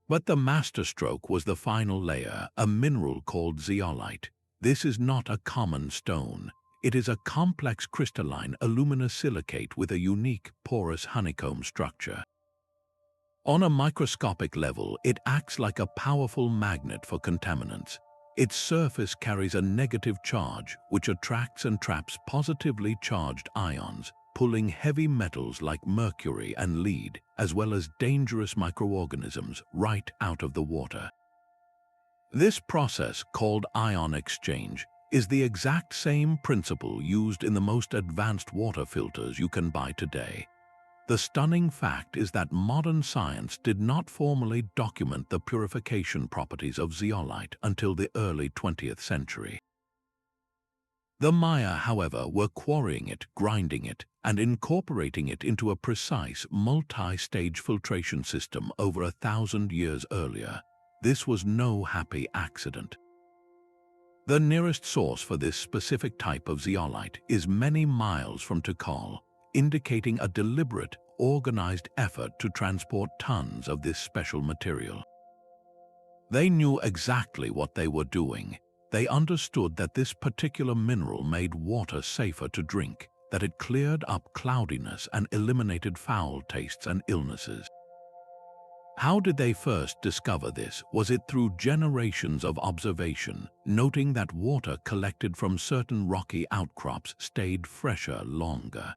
Speaker 1: But the masterstroke was the final layer, a mineral called zeolite. This is not a common stone. It is a complex crystalline aluminosilicate with a unique porous honeycomb structure. On a microscopic level, it acts like a powerful magnet for contaminants. Its surface carries a negative charge, which attracts and traps positively charged ions, pulling heavy metals like mercury and lead, as well as dangerous microorganisms, right out of the water. This process, called ion exchange, is the exact same principle used in the most advanced water filters you can buy today. The stunning fact is that modern science did not formally document the purification properties of zeolite until the early 20th century. The Maya, however, were quarrying it, grinding it, and incorporating it into a precise multi-stage filtration system over 1,000 years earlier. This was no happy accident. The nearest source for this specific type of zeolite is many miles from Tikal, indicating a deliberate, organized effort to transport tons of this special material. They knew exactly what they were doing. They understood that this particular mineral made water safer to drink, that it cleared up cloudiness and eliminated foul tastes and illnesses. How did they first discover this? Was it through generations of observation, noting that water collected from certain rocky outcrops stayed fresher longer?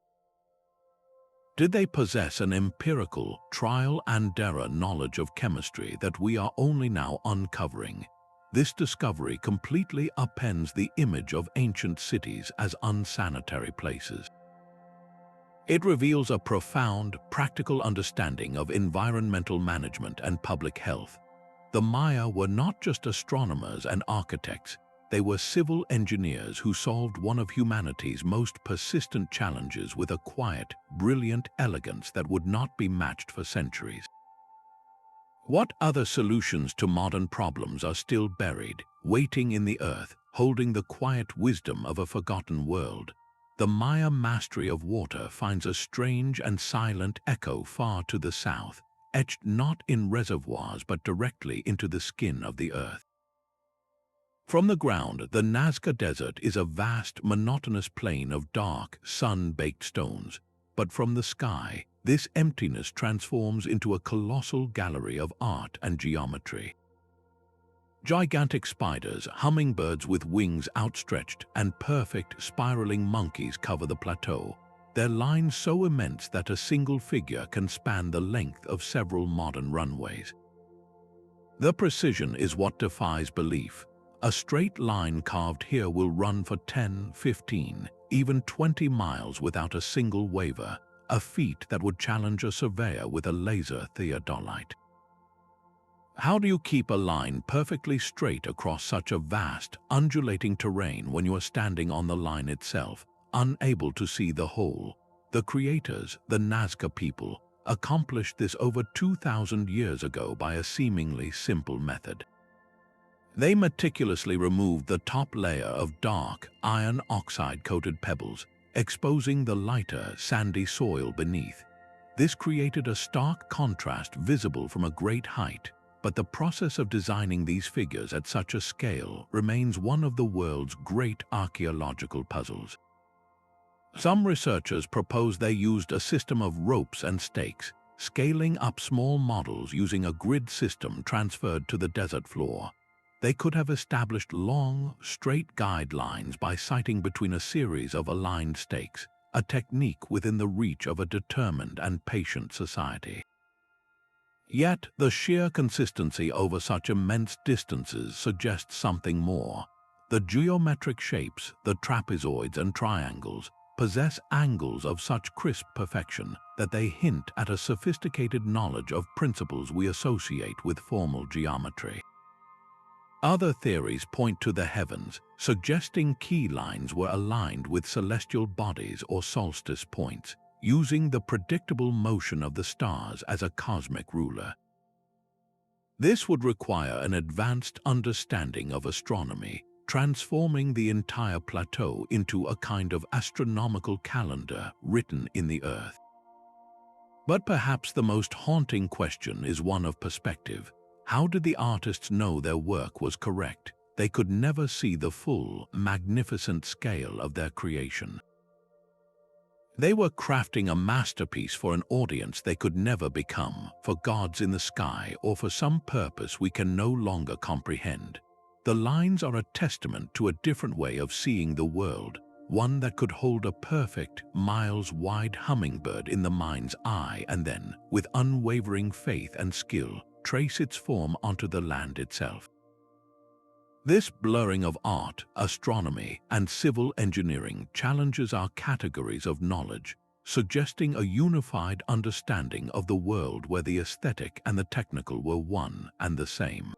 Speaker 1: Did they possess an empirical, trial and error knowledge of chemistry that we are only now uncovering? This discovery completely upends the image of ancient cities as unsanitary places. It reveals a profound, practical understanding of environmental management and public health. The Maya were not just astronomers and architects, they were civil engineers who solved one of humanity's most persistent challenges with a quiet, brilliant elegance that would not be matched for centuries. What other solutions to modern problems are still buried, waiting in the earth, holding the quiet wisdom of a forgotten world? The Maya mastery of water finds a strange and silent echo far to the south, etched not in reservoirs but directly into the skin of the earth. From the ground, the Nazca Desert is a vast, monotonous plain of dark, sun-baked stones, but from the sky, this emptiness transforms into a colossal gallery of art and geometry. Gigantic spiders, hummingbirds with wings outstretched, and perfect spiraling monkeys cover the plateau, their lines so immense that a single figure can span the length of several modern runways. The precision is what defies belief. A straight line carved here will run for 10, 15, even 20 miles without a single waver, a feat that would challenge a surveyor with a laser theodolite. How do you keep a line perfectly straight across such a vast, undulating terrain when you are standing on the line itself, unable to see the whole? The creators, the Nazca people, accomplished this over 2,000 years ago by a seemingly simple method. They meticulously removed the top layer of dark, iron oxide-coated pebbles, exposing the lighter, sandy soil beneath. This created a stark contrast visible from a great height. But the process of designing these figures at such a scale remains one of the world's great archaeological puzzles. Some researchers propose they used a system of ropes and stakes, scaling up small models using a grid system transferred to the desert floor. They could have established long, straight guidelines by sighting between a series of aligned stakes, a technique within the reach of a determined and patient society. Yet, the sheer consistency over such immense distances suggests something more. The geometric shapes, the trapezoids and triangles, possess angles of such crisp perfection that they hint at a sophisticated knowledge of principles we associate with formal geometry. Other theories point to the heavens, suggesting key lines were aligned with celestial bodies or solstice points, using the predictable motion of the stars as a cosmic ruler. This would require an advanced understanding of astronomy, transforming the entire plateau into a kind of astronomical calendar written in the earth. But perhaps the most haunting question is one of perspective. How did the artists know their work was correct? They could never see the full, magnificent scale of their creation. They were crafting a masterpiece for an audience they could never become, for gods in the sky, or for some purpose we can no longer comprehend. The lines are a testament to a different way of seeing the world, one that could hold a perfect, miles-wide hummingbird in the mind's eye and then, with unwavering faith and skill, trace its form onto the land itself. This blurring of art, astronomy, and civil engineering challenges our categories of knowledge, suggesting a unified understanding of the world where the aesthetic and the technical were one and the same.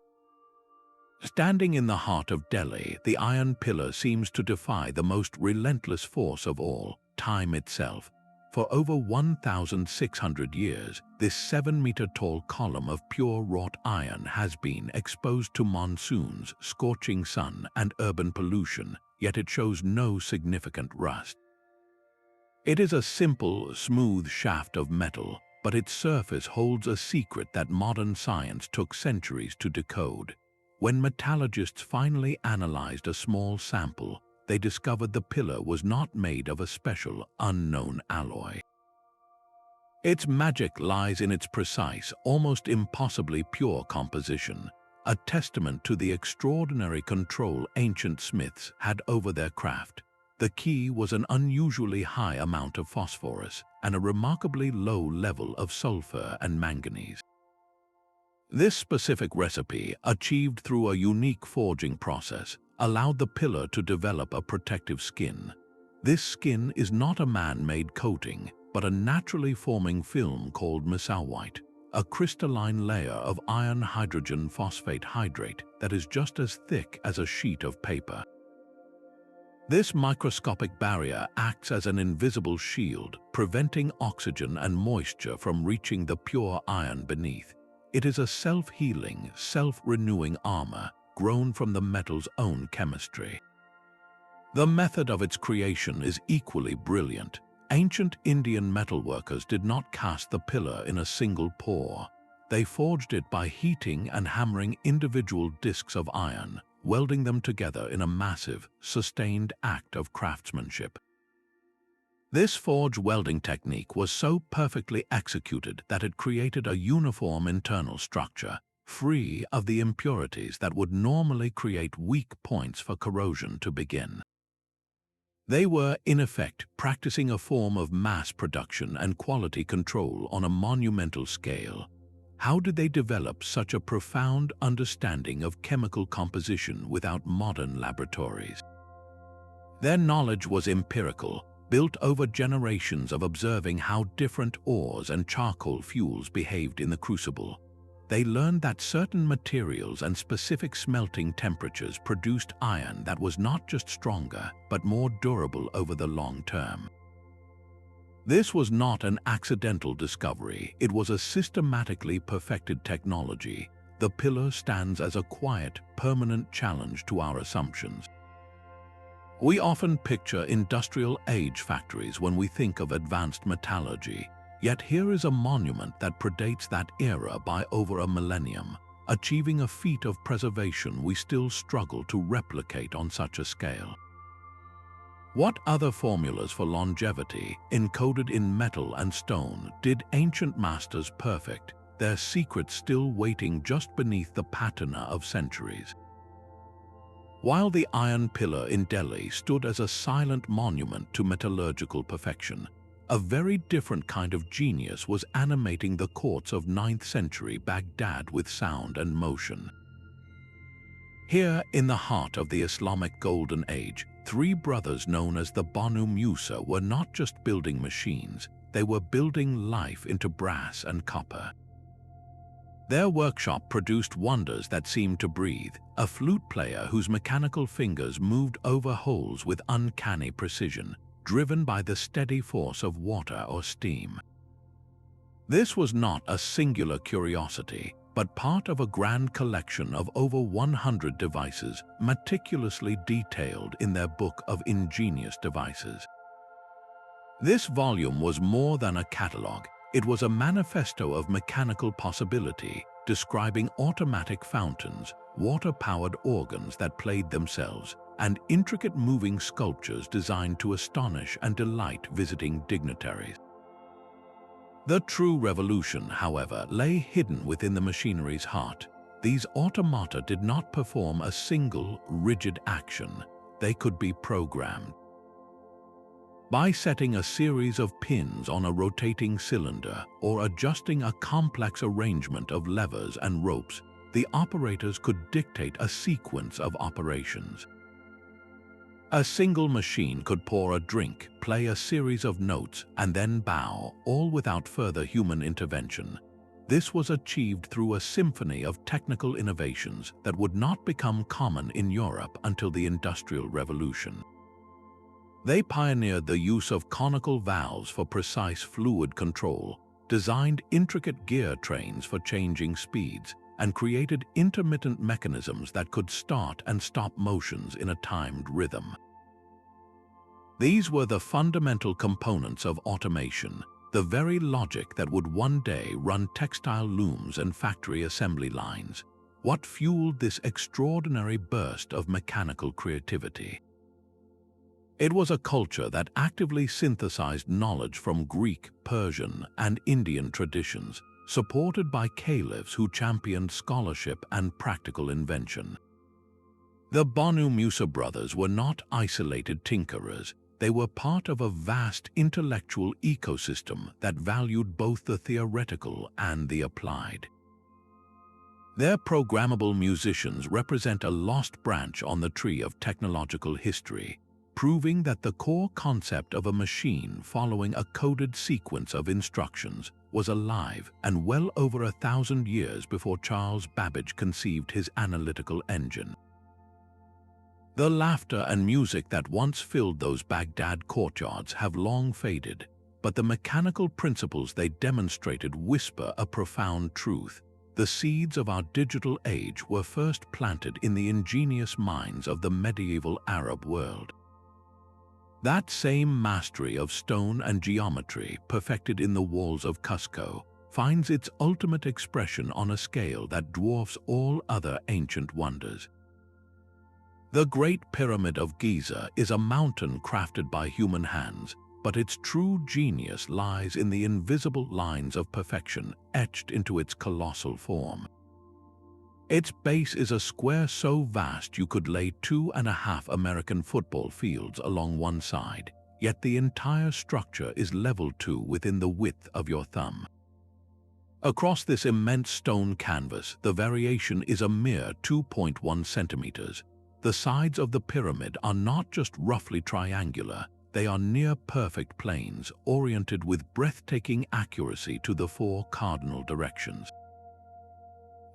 Speaker 1: Standing in the heart of Delhi, the iron pillar seems to defy the most relentless force of all, time itself. For over 1,600 years, this 7-meter-tall column of pure wrought iron has been exposed to monsoons, scorching sun, and urban pollution, yet it shows no significant rust. It is a simple, smooth shaft of metal, but its surface holds a secret that modern science took centuries to decode. When metallurgists finally analyzed a small sample, they discovered the pillar was not made of a special, unknown alloy. Its magic lies in its precise, almost impossibly pure composition, a testament to the extraordinary control ancient smiths had over their craft. The key was an unusually high amount of phosphorus and a remarkably low level of sulfur and manganese. This specific recipe, achieved through a unique forging process, allowed the pillar to develop a protective skin. This skin is not a man-made coating, but a naturally forming film called mesowite, a crystalline layer of iron hydrogen phosphate hydrate that is just as thick as a sheet of paper. This microscopic barrier acts as an invisible shield, preventing oxygen and moisture from reaching the pure iron beneath. It is a self-healing, self-renewing armor, grown from the metal's own chemistry. The method of its creation is equally brilliant. Ancient Indian metalworkers did not cast the pillar in a single pour. They forged it by heating and hammering individual discs of iron, welding them together in a massive, sustained act of craftsmanship. This forge welding technique was so perfectly executed that it created a uniform internal structure, free of the impurities that would normally create weak points for corrosion to begin. They were, in effect, practicing a form of mass production and quality control on a monumental scale. How did they develop such a profound understanding of chemical composition without modern laboratories? Their knowledge was empirical, built over generations of observing how different ores and charcoal fuels behaved in the crucible. They learned that certain materials and specific smelting temperatures produced iron that was not just stronger, but more durable over the long term. This was not an accidental discovery, it was a systematically perfected technology. The pillar stands as a quiet, permanent challenge to our assumptions. We often picture industrial age factories when we think of advanced metallurgy, yet here is a monument that predates that era by over a millennium, achieving a feat of preservation we still struggle to replicate on such a scale. What other formulas for longevity, encoded in metal and stone, did ancient masters perfect, their secrets still waiting just beneath the patina of centuries? While the iron pillar in Delhi stood as a silent monument to metallurgical perfection, a very different kind of genius was animating the courts of 9th century Baghdad with sound and motion. Here, in the heart of the Islamic Golden Age, three brothers known as the Banu were not just building machines, they were building life into brass and copper. Their workshop produced wonders that seemed to breathe, a flute player whose mechanical fingers moved over holes with uncanny precision, driven by the steady force of water or steam. This was not a singular curiosity, but part of a grand collection of over 100 devices meticulously detailed in their book of ingenious devices. This volume was more than a catalogue. It was a manifesto of mechanical possibility, describing automatic fountains, water-powered organs that played themselves, and intricate moving sculptures designed to astonish and delight visiting dignitaries. The true revolution, however, lay hidden within the machinery's heart. These automata did not perform a single, rigid action. They could be programmed. By setting a series of pins on a rotating cylinder or adjusting a complex arrangement of levers and ropes, the operators could dictate a sequence of operations. A single machine could pour a drink, play a series of notes, and then bow, all without further human intervention. This was achieved through a symphony of technical innovations that would not become common in Europe until the Industrial Revolution. They pioneered the use of conical valves for precise fluid control, designed intricate gear trains for changing speeds, and created intermittent mechanisms that could start and stop motions in a timed rhythm. These were the fundamental components of automation, the very logic that would one day run textile looms and factory assembly lines. What fueled this extraordinary burst of mechanical creativity? It was a culture that actively synthesized knowledge from Greek, Persian, and Indian traditions, supported by caliphs who championed scholarship and practical invention. The Banu Musa brothers were not isolated tinkerers. They were part of a vast intellectual ecosystem that valued both the theoretical and the applied. Their programmable musicians represent a lost branch on the tree of technological history, proving that the core concept of a machine following a coded sequence of instructions was alive and well over 1,000 years before Charles Babbage conceived his analytical engine. The laughter and music that once filled those Baghdad courtyards have long faded, but the mechanical principles they demonstrated whisper a profound truth. The seeds of our digital age were first planted in the ingenious minds of the medieval Arab world. That same mastery of stone and geometry perfected in the walls of Cusco finds its ultimate expression on a scale that dwarfs all other ancient wonders. The Great Pyramid of Giza is a mountain crafted by human hands, but its true genius lies in the invisible lines of perfection etched into its colossal form. Its base is a square so vast you could lay 2.5 American football fields along one side, yet the entire structure is leveled to within the width of your thumb. Across this immense stone canvas, the variation is a mere 2.1 centimeters. The sides of the pyramid are not just roughly triangular, they are near-perfect planes oriented with breathtaking accuracy to the 4 cardinal directions.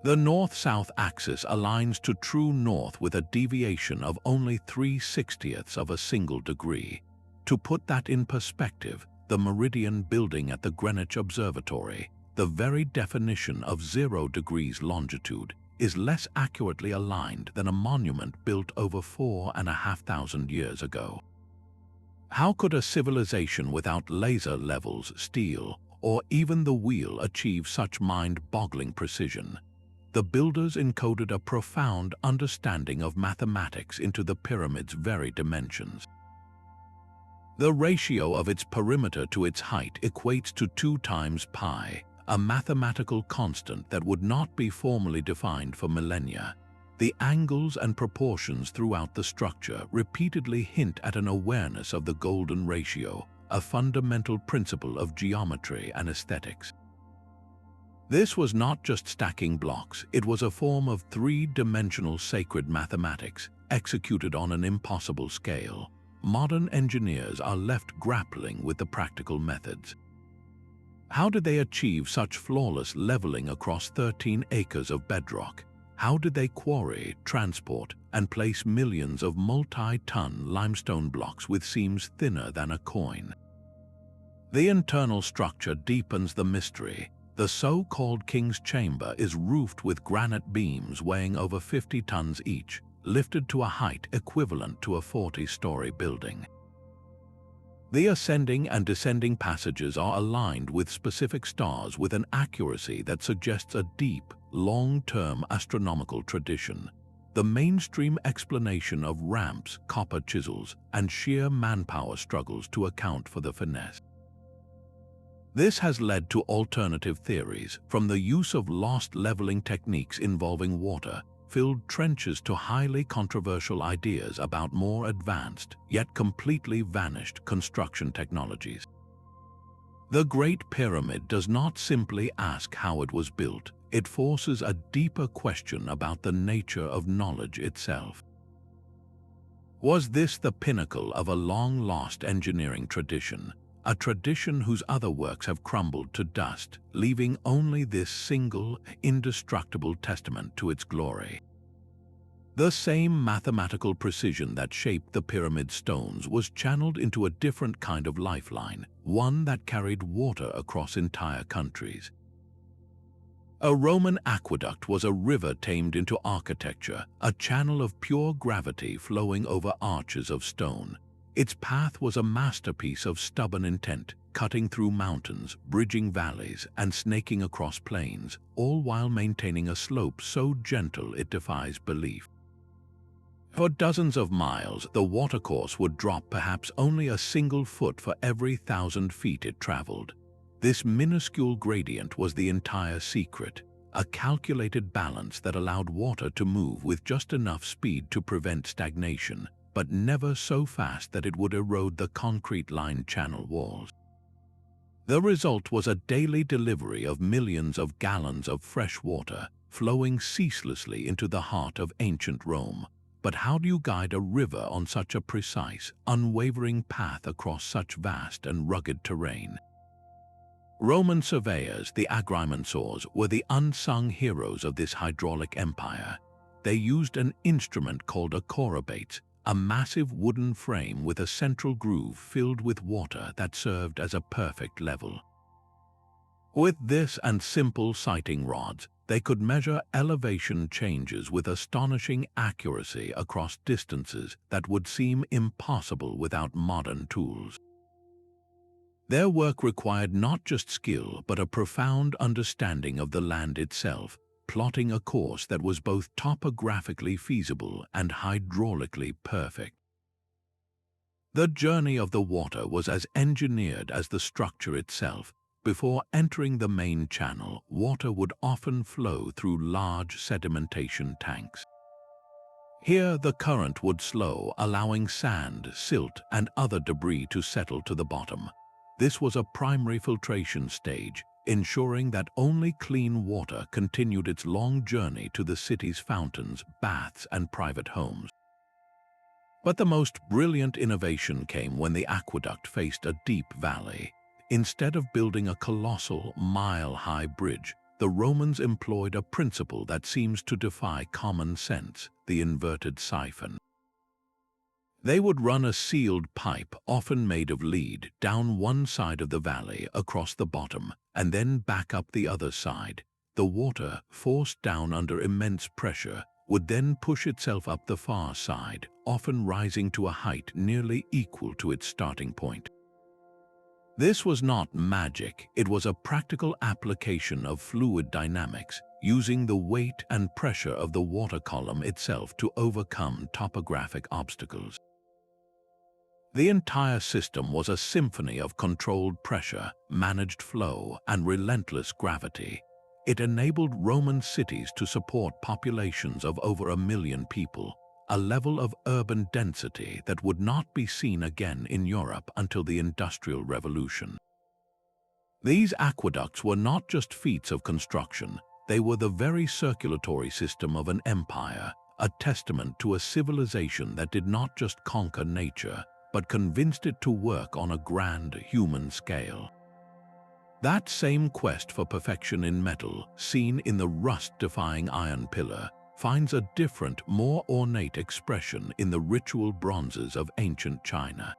Speaker 1: The north-south axis aligns to true north with a deviation of only 3/60ths of a single degree. To put that in perspective, the Meridian building at the Greenwich Observatory, the very definition of 0 degrees longitude, is less accurately aligned than a monument built over 4,500 years ago. How could a civilization without laser levels, steel, or even the wheel achieve such mind-boggling precision? The builders encoded a profound understanding of mathematics into the pyramid's very dimensions. The ratio of its perimeter to its height equates to 2 times pi, a mathematical constant that would not be formally defined for millennia. The angles and proportions throughout the structure repeatedly hint at an awareness of the golden ratio, a fundamental principle of geometry and aesthetics. This was not just stacking blocks, it was a form of 3-dimensional sacred mathematics, executed on an impossible scale. Modern engineers are left grappling with the practical methods. How did they achieve such flawless leveling across 13 acres of bedrock? How did they quarry, transport, and place millions of multi-ton limestone blocks with seams thinner than a coin? The internal structure deepens the mystery. The so-called King's Chamber is roofed with granite beams weighing over 50 tons each, lifted to a height equivalent to a 40-story building. The ascending and descending passages are aligned with specific stars with an accuracy that suggests a deep, long-term astronomical tradition. The mainstream explanation of ramps, copper chisels, and sheer manpower struggles to account for the finesse. This has led to alternative theories, from the use of lost leveling techniques involving water-filled trenches to highly controversial ideas about more advanced, yet completely vanished construction technologies. The Great Pyramid does not simply ask how it was built, it forces a deeper question about the nature of knowledge itself. Was this the pinnacle of a long-lost engineering tradition? A tradition whose other works have crumbled to dust, leaving only this single, indestructible testament to its glory. The same mathematical precision that shaped the pyramid stones was channeled into a different kind of lifeline, one that carried water across entire countries. A Roman aqueduct was a river tamed into architecture, a channel of pure gravity flowing over arches of stone. Its path was a masterpiece of stubborn intent, cutting through mountains, bridging valleys, and snaking across plains, all while maintaining a slope so gentle it defies belief. For dozens of miles, the watercourse would drop perhaps only a single foot for every 1,000 feet it traveled. This minuscule gradient was the entire secret, a calculated balance that allowed water to move with just enough speed to prevent stagnation, but never so fast that it would erode the concrete-lined channel walls. The result was a daily delivery of millions of gallons of fresh water, flowing ceaselessly into the heart of ancient Rome. But how do you guide a river on such a precise, unwavering path across such vast and rugged terrain? Roman surveyors, the agrimensors, were the unsung heroes of this hydraulic empire. They used an instrument called a chorobates, a massive wooden frame with a central groove filled with water that served as a perfect level. With this and simple sighting rods, they could measure elevation changes with astonishing accuracy across distances that would seem impossible without modern tools. Their work required not just skill but a profound understanding of the land itself, plotting a course that was both topographically feasible and hydraulically perfect. The journey of the water was as engineered as the structure itself. Before entering the main channel, water would often flow through large sedimentation tanks. Here, the current would slow, allowing sand, silt, and other debris to settle to the bottom. This was a primary filtration stage, ensuring that only clean water continued its long journey to the city's fountains, baths, and private homes. But the most brilliant innovation came when the aqueduct faced a deep valley. Instead of building a colossal, mile-high bridge, the Romans employed a principle that seems to defy common sense: the inverted siphon. They would run a sealed pipe, often made of lead, down one side of the valley across the bottom, and then back up the other side. The water, forced down under immense pressure, would then push itself up the far side, often rising to a height nearly equal to its starting point. This was not magic, it was a practical application of fluid dynamics, using the weight and pressure of the water column itself to overcome topographic obstacles. The entire system was a symphony of controlled pressure, managed flow, and relentless gravity. It enabled Roman cities to support populations of over 1 million people, a level of urban density that would not be seen again in Europe until the Industrial Revolution. These aqueducts were not just feats of construction, they were the very circulatory system of an empire, a testament to a civilization that did not just conquer nature, but convinced it to work on a grand human scale. That same quest for perfection in metal, seen in the rust-defying iron pillar, finds a different, more ornate expression in the ritual bronzes of ancient China.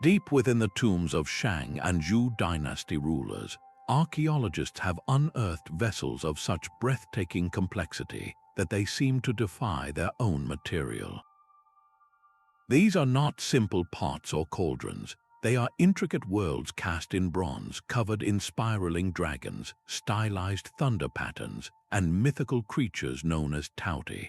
Speaker 1: Deep within the tombs of Shang and Zhou dynasty rulers, archaeologists have unearthed vessels of such breathtaking complexity that they seem to defy their own material. These are not simple pots or cauldrons. They are intricate worlds cast in bronze, covered in spiraling dragons, stylized thunder patterns, and mythical creatures known as tauti.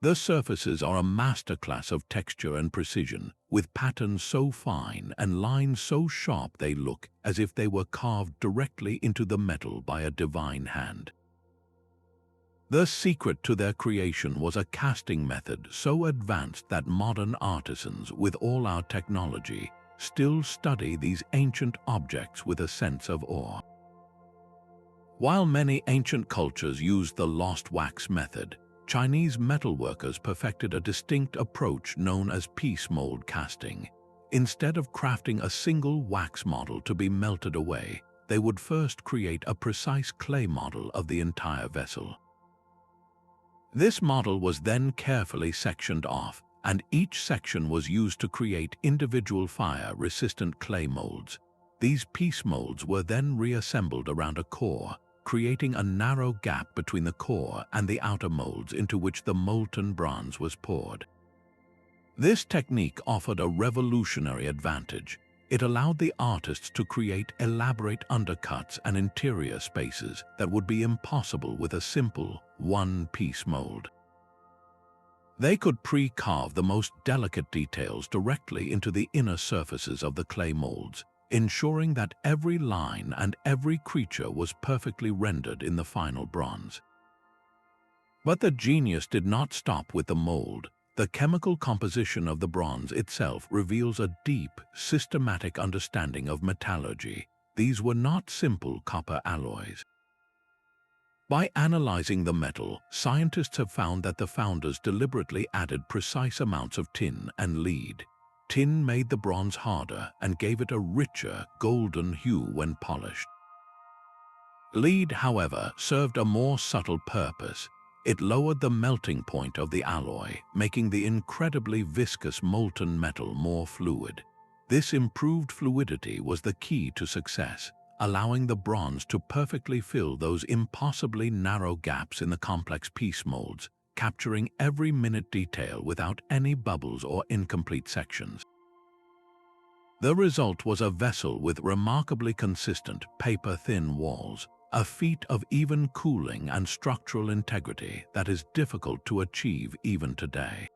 Speaker 1: The surfaces are a masterclass of texture and precision, with patterns so fine and lines so sharp they look as if they were carved directly into the metal by a divine hand. The secret to their creation was a casting method so advanced that modern artisans, with all our technology, still study these ancient objects with a sense of awe. While many ancient cultures used the lost wax method, Chinese metalworkers perfected a distinct approach known as piece mold casting. Instead of crafting a single wax model to be melted away, they would first create a precise clay model of the entire vessel. This model was then carefully sectioned off, and each section was used to create individual fire-resistant clay molds. These piece molds were then reassembled around a core, creating a narrow gap between the core and the outer molds into which the molten bronze was poured. This technique offered a revolutionary advantage. It allowed the artists to create elaborate undercuts and interior spaces that would be impossible with a simple, one-piece mold. They could pre-carve the most delicate details directly into the inner surfaces of the clay molds, ensuring that every line and every creature was perfectly rendered in the final bronze. But the genius did not stop with the mold. The chemical composition of the bronze itself reveals a deep, systematic understanding of metallurgy. These were not simple copper alloys. By analyzing the metal, scientists have found that the founders deliberately added precise amounts of tin and lead. Tin made the bronze harder and gave it a richer, golden hue when polished. Lead, however, served a more subtle purpose. It lowered the melting point of the alloy, making the incredibly viscous molten metal more fluid. This improved fluidity was the key to success, allowing the bronze to perfectly fill those impossibly narrow gaps in the complex piece molds, capturing every minute detail without any bubbles or incomplete sections. The result was a vessel with remarkably consistent, paper-thin walls, a feat of even cooling and structural integrity that is difficult to achieve even today.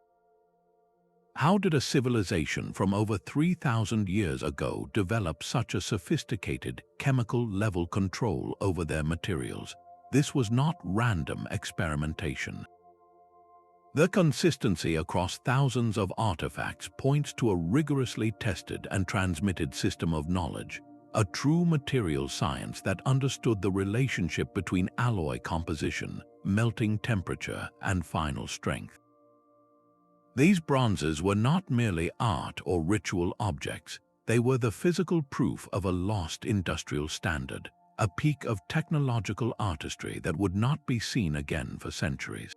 Speaker 1: How did a civilization from over 3,000 years ago develop such a sophisticated chemical-level control over their materials? This was not random experimentation. The consistency across thousands of artifacts points to a rigorously tested and transmitted system of knowledge, a true material science that understood the relationship between alloy composition, melting temperature, and final strength. These bronzes were not merely art or ritual objects, they were the physical proof of a lost industrial standard, a peak of technological artistry that would not be seen again for centuries.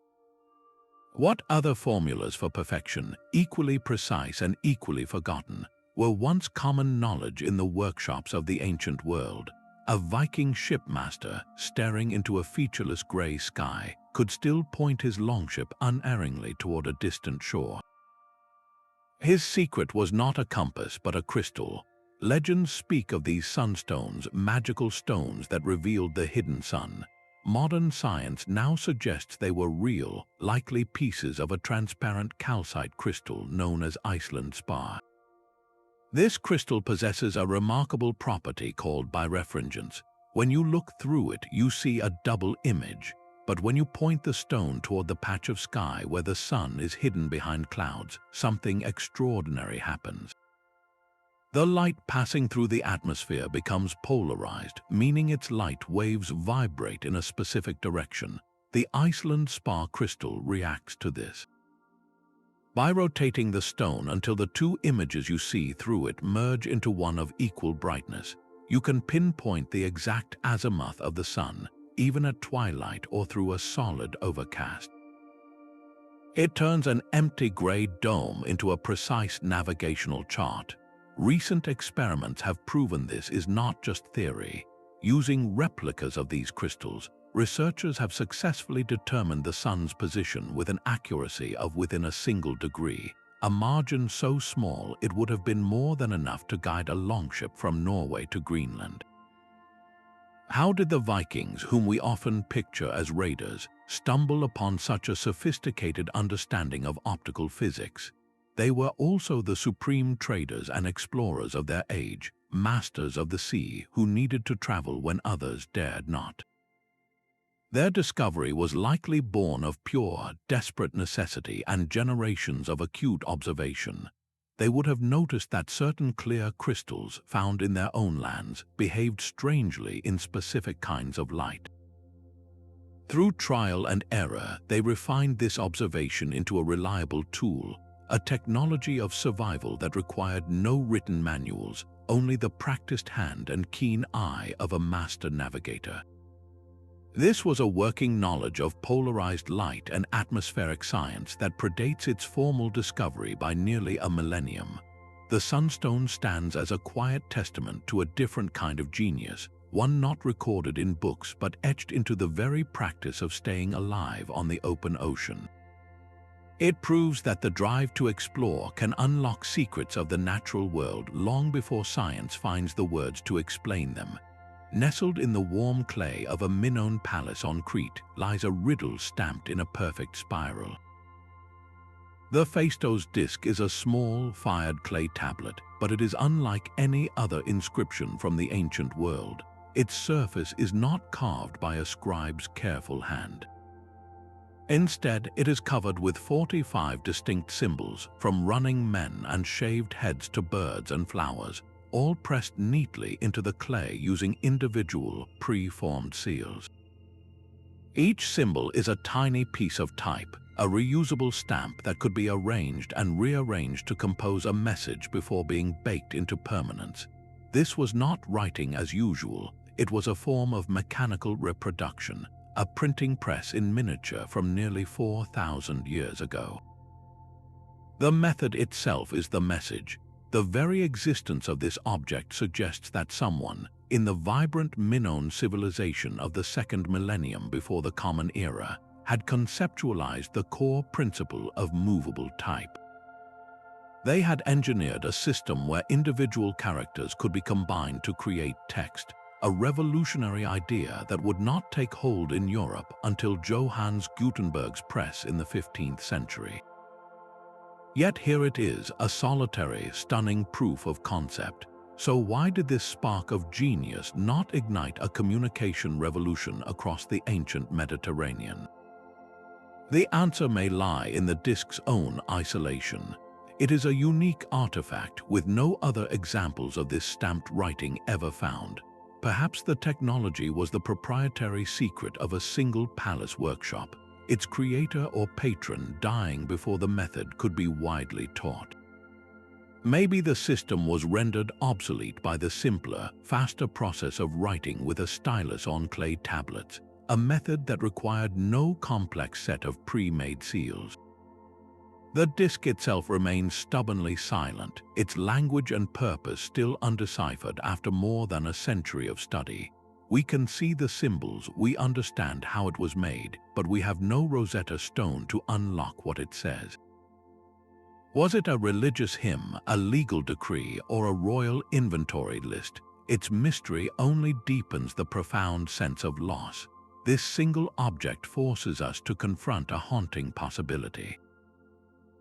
Speaker 1: What other formulas for perfection, equally precise and equally forgotten, were once common knowledge in the workshops of the ancient world? A Viking shipmaster, staring into a featureless gray sky, could still point his longship unerringly toward a distant shore. His secret was not a compass but a crystal. Legends speak of these sunstones, magical stones that revealed the hidden sun. Modern science now suggests they were real, likely pieces of a transparent calcite crystal known as Iceland spar. This crystal possesses a remarkable property called birefringence. When you look through it, you see a double image, but when you point the stone toward the patch of sky where the sun is hidden behind clouds, something extraordinary happens. The light passing through the atmosphere becomes polarized, meaning its light waves vibrate in a specific direction. The Iceland spar crystal reacts to this. By rotating the stone until the two images you see through it merge into one of equal brightness, you can pinpoint the exact azimuth of the sun, even at twilight or through a solid overcast. It turns an empty gray dome into a precise navigational chart. Recent experiments have proven this is not just theory. Using replicas of these crystals, researchers have successfully determined the sun's position with an accuracy of within a single degree, a margin so small it would have been more than enough to guide a longship from Norway to Greenland. How did the Vikings, whom we often picture as raiders, stumble upon such a sophisticated understanding of optical physics? They were also the supreme traders and explorers of their age, masters of the sea who needed to travel when others dared not. Their discovery was likely born of pure, desperate necessity and generations of acute observation. They would have noticed that certain clear crystals found in their own lands behaved strangely in specific kinds of light. Through trial and error, they refined this observation into a reliable tool, a technology of survival that required no written manuals, only the practiced hand and keen eye of a master navigator. This was a working knowledge of polarized light and atmospheric science that predates its formal discovery by nearly a millennium. The sunstone stands as a quiet testament to a different kind of genius, one not recorded in books but etched into the very practice of staying alive on the open ocean. It proves that the drive to explore can unlock secrets of the natural world long before science finds the words to explain them. Nestled in the warm clay of a Minoan palace on Crete lies a riddle stamped in a perfect spiral. The Phaistos Disc is a small, fired clay tablet, but it is unlike any other inscription from the ancient world. Its surface is not carved by a scribe's careful hand. Instead, it is covered with 45 distinct symbols, from running men and shaved heads to birds and flowers, all pressed neatly into the clay using individual, pre-formed seals. Each symbol is a tiny piece of type, a reusable stamp that could be arranged and rearranged to compose a message before being baked into permanence. This was not writing as usual, it was a form of mechanical reproduction, a printing press in miniature from nearly 4,000 years ago. The method itself is the message. The very existence of this object suggests that someone, in the vibrant Minoan civilization of the second millennium before the Common Era, had conceptualized the core principle of movable type. They had engineered a system where individual characters could be combined to create text, a revolutionary idea that would not take hold in Europe until Johannes Gutenberg's press in the 15th century. Yet here it is, a solitary, stunning proof of concept. So why did this spark of genius not ignite a communication revolution across the ancient Mediterranean? The answer may lie in the disc's own isolation. It is a unique artifact with no other examples of this stamped writing ever found. Perhaps the technology was the proprietary secret of a single palace workshop, its creator or patron dying before the method could be widely taught. Maybe the system was rendered obsolete by the simpler, faster process of writing with a stylus on clay tablets, a method that required no complex set of pre-made seals. The disc itself remains stubbornly silent, its language and purpose still undeciphered after more than a century of study. We can see the symbols, we understand how it was made, but we have no Rosetta Stone to unlock what it says. Was it a religious hymn, a legal decree, or a royal inventory list? Its mystery only deepens the profound sense of loss. This single object forces us to confront a haunting possibility.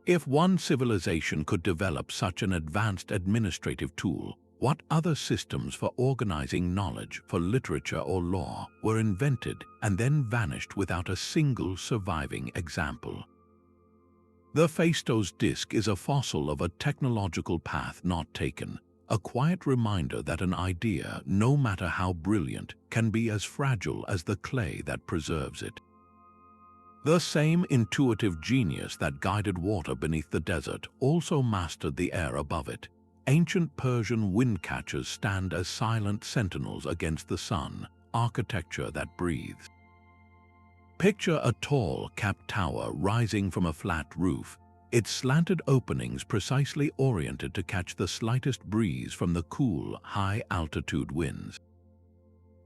Speaker 1: If one civilization could develop such an advanced administrative tool, what other systems for organizing knowledge, for literature or law, were invented and then vanished without a single surviving example? The Phaistos Disc is a fossil of a technological path not taken, a quiet reminder that an idea, no matter how brilliant, can be as fragile as the clay that preserves it. The same intuitive genius that guided water beneath the desert also mastered the air above it. Ancient Persian windcatchers stand as silent sentinels against the sun, architecture that breathes. Picture a tall, capped tower rising from a flat roof, its slanted openings precisely oriented to catch the slightest breeze from the cool, high-altitude winds.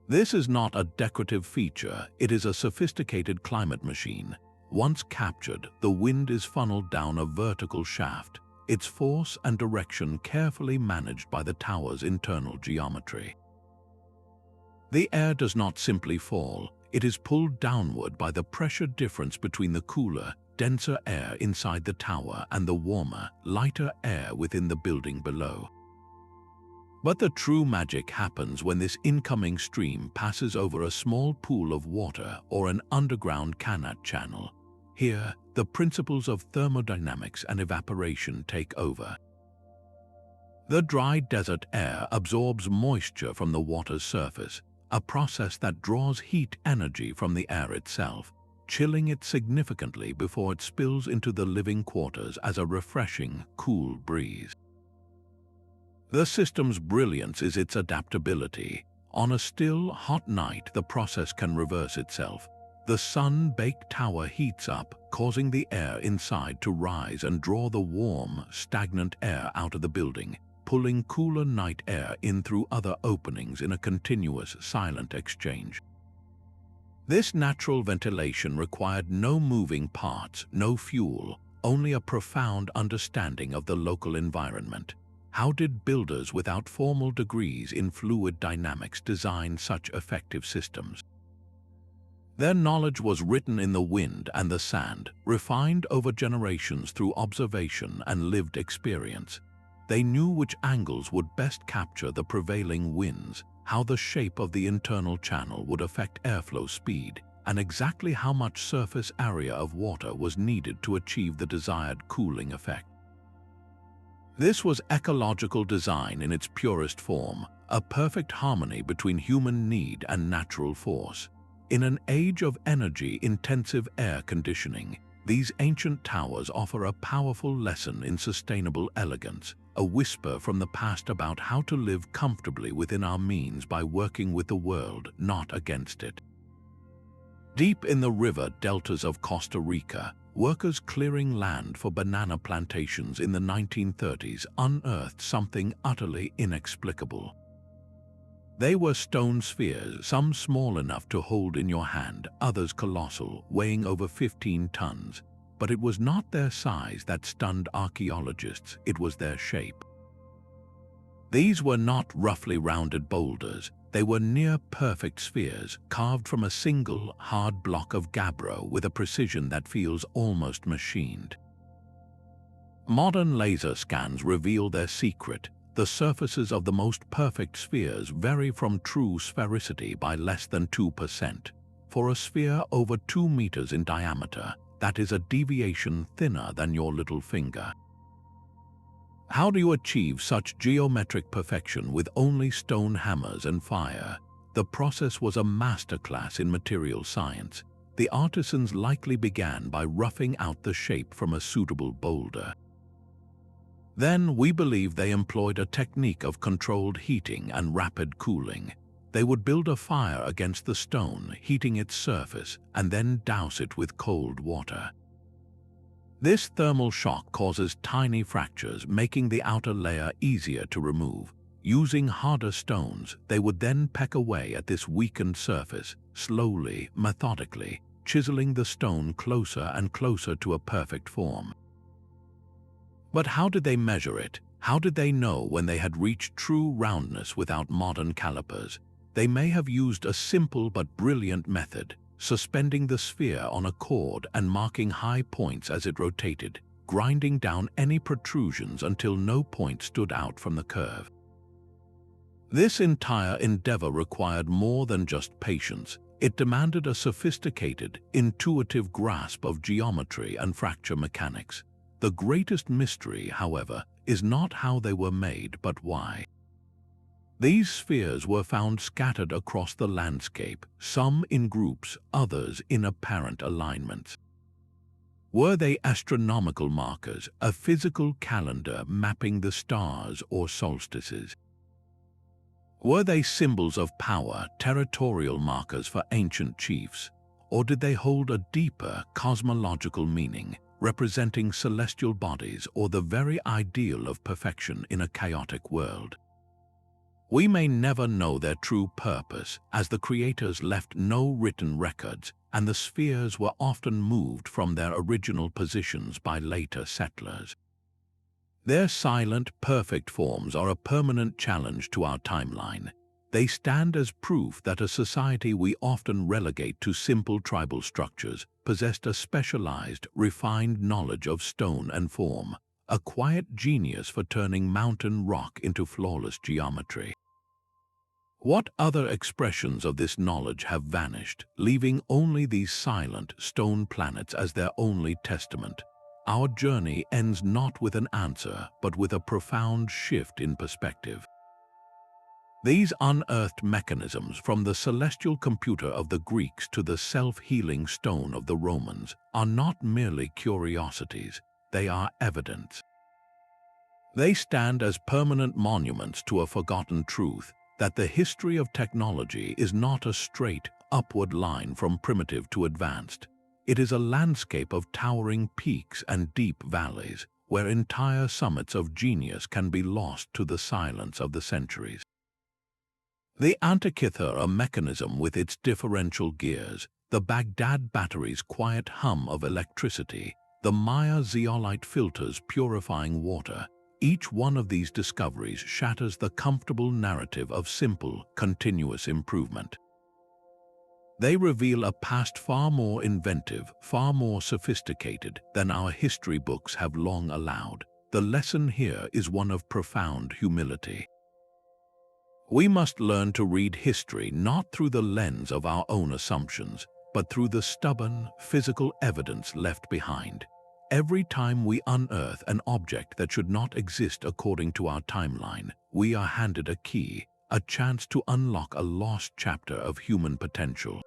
Speaker 1: This is not a decorative feature, it is a sophisticated climate machine. Once captured, the wind is funneled down a vertical shaft, its force and direction carefully managed by the tower's internal geometry. The air does not simply fall, it is pulled downward by the pressure difference between the cooler, denser air inside the tower and the warmer, lighter air within the building below. But the true magic happens when this incoming stream passes over a small pool of water or an underground Qanat channel. Here, the principles of thermodynamics and evaporation take over. The dry desert air absorbs moisture from the water's surface, a process that draws heat energy from the air itself, chilling it significantly before it spills into the living quarters as a refreshing, cool breeze. The system's brilliance is its adaptability. On a still, hot night, the process can reverse itself. The sun-baked tower heats up, causing the air inside to rise and draw the warm, stagnant air out of the building, pulling cooler night air in through other openings in a continuous, silent exchange. This natural ventilation required no moving parts, no fuel, only a profound understanding of the local environment. How did builders without formal degrees in fluid dynamics design such effective systems? Their knowledge was written in the wind and the sand, refined over generations through observation and lived experience. They knew which angles would best capture the prevailing winds, how the shape of the internal channel would affect airflow speed, and exactly how much surface area of water was needed to achieve the desired cooling effect. This was ecological design in its purest form, a perfect harmony between human need and natural force. In an age of energy-intensive air conditioning, these ancient towers offer a powerful lesson in sustainable elegance, a whisper from the past about how to live comfortably within our means by working with the world, not against it. Deep in the river deltas of Costa Rica, workers clearing land for banana plantations in the 1930s unearthed something utterly inexplicable. They were stone spheres, some small enough to hold in your hand, others colossal, weighing over 15 tons. But it was not their size that stunned archaeologists, it was their shape. These were not roughly rounded boulders, they were near-perfect spheres, carved from a single, hard block of gabbro with a precision that feels almost machined. Modern laser scans reveal their secret. The surfaces of the most perfect spheres vary from true sphericity by less than 2%. For a sphere over 2 meters in diameter, that is a deviation thinner than your little finger. How do you achieve such geometric perfection with only stone hammers and fire? The process was a masterclass in material science. The artisans likely began by roughing out the shape from a suitable boulder. Then we believe they employed a technique of controlled heating and rapid cooling. They would build a fire against the stone, heating its surface, and then douse it with cold water. This thermal shock causes tiny fractures, making the outer layer easier to remove. Using harder stones, they would then peck away at this weakened surface, slowly, methodically, chiseling the stone closer and closer to a perfect form. But how did they measure it? How did they know when they had reached true roundness without modern calipers? They may have used a simple but brilliant method, suspending the sphere on a cord and marking high points as it rotated, grinding down any protrusions until no point stood out from the curve. This entire endeavor required more than just patience. It demanded a sophisticated, intuitive grasp of geometry and fracture mechanics. The greatest mystery, however, is not how they were made, but why. These spheres were found scattered across the landscape, some in groups, others in apparent alignments. Were they astronomical markers, a physical calendar mapping the stars or solstices? Were they symbols of power, territorial markers for ancient chiefs? Or did they hold a deeper cosmological meaning, representing celestial bodies or the very ideal of perfection in a chaotic world? We may never know their true purpose, as the creators left no written records, and the spheres were often moved from their original positions by later settlers. Their silent, perfect forms are a permanent challenge to our timeline. They stand as proof that a society we often relegate to simple tribal structures possessed a specialized, refined knowledge of stone and form, a quiet genius for turning mountain rock into flawless geometry. What other expressions of this knowledge have vanished, leaving only these silent stone planets as their only testament? Our journey ends not with an answer, but with a profound shift in perspective. These unearthed mechanisms, from the celestial computer of the Greeks to the self-healing stone of the Romans, are not merely curiosities, they are evidence. They stand as permanent monuments to a forgotten truth, that the history of technology is not a straight, upward line from primitive to advanced. It is a landscape of towering peaks and deep valleys, where entire summits of genius can be lost to the silence of the centuries. The Antikythera Mechanism with its differential gears, the Baghdad Battery's quiet hum of electricity, the Maya zeolite filters purifying water, each one of these discoveries shatters the comfortable narrative of simple, continuous improvement. They reveal a past far more inventive, far more sophisticated than our history books have long allowed. The lesson here is one of profound humility. We must learn to read history not through the lens of our own assumptions, but through the stubborn, physical evidence left behind. Every time we unearth an object that should not exist according to our timeline, we are handed a key, a chance to unlock a lost chapter of human potential.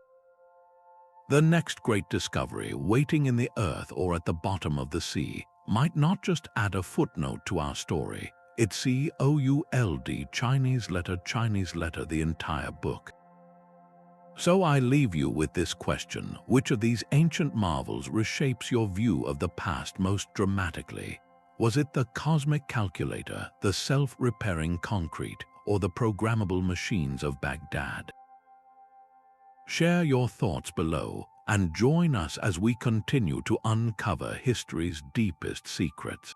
Speaker 1: The next great discovery, waiting in the earth or at the bottom of the sea, might not just add a footnote to our story. It COULD Chinese letter the entire book. So I leave you with this question: which of these ancient marvels reshapes your view of the past most dramatically? Was it the cosmic calculator, the self-repairing concrete, or the programmable machines of Baghdad? Share your thoughts below and join us as we continue to uncover history's deepest secrets.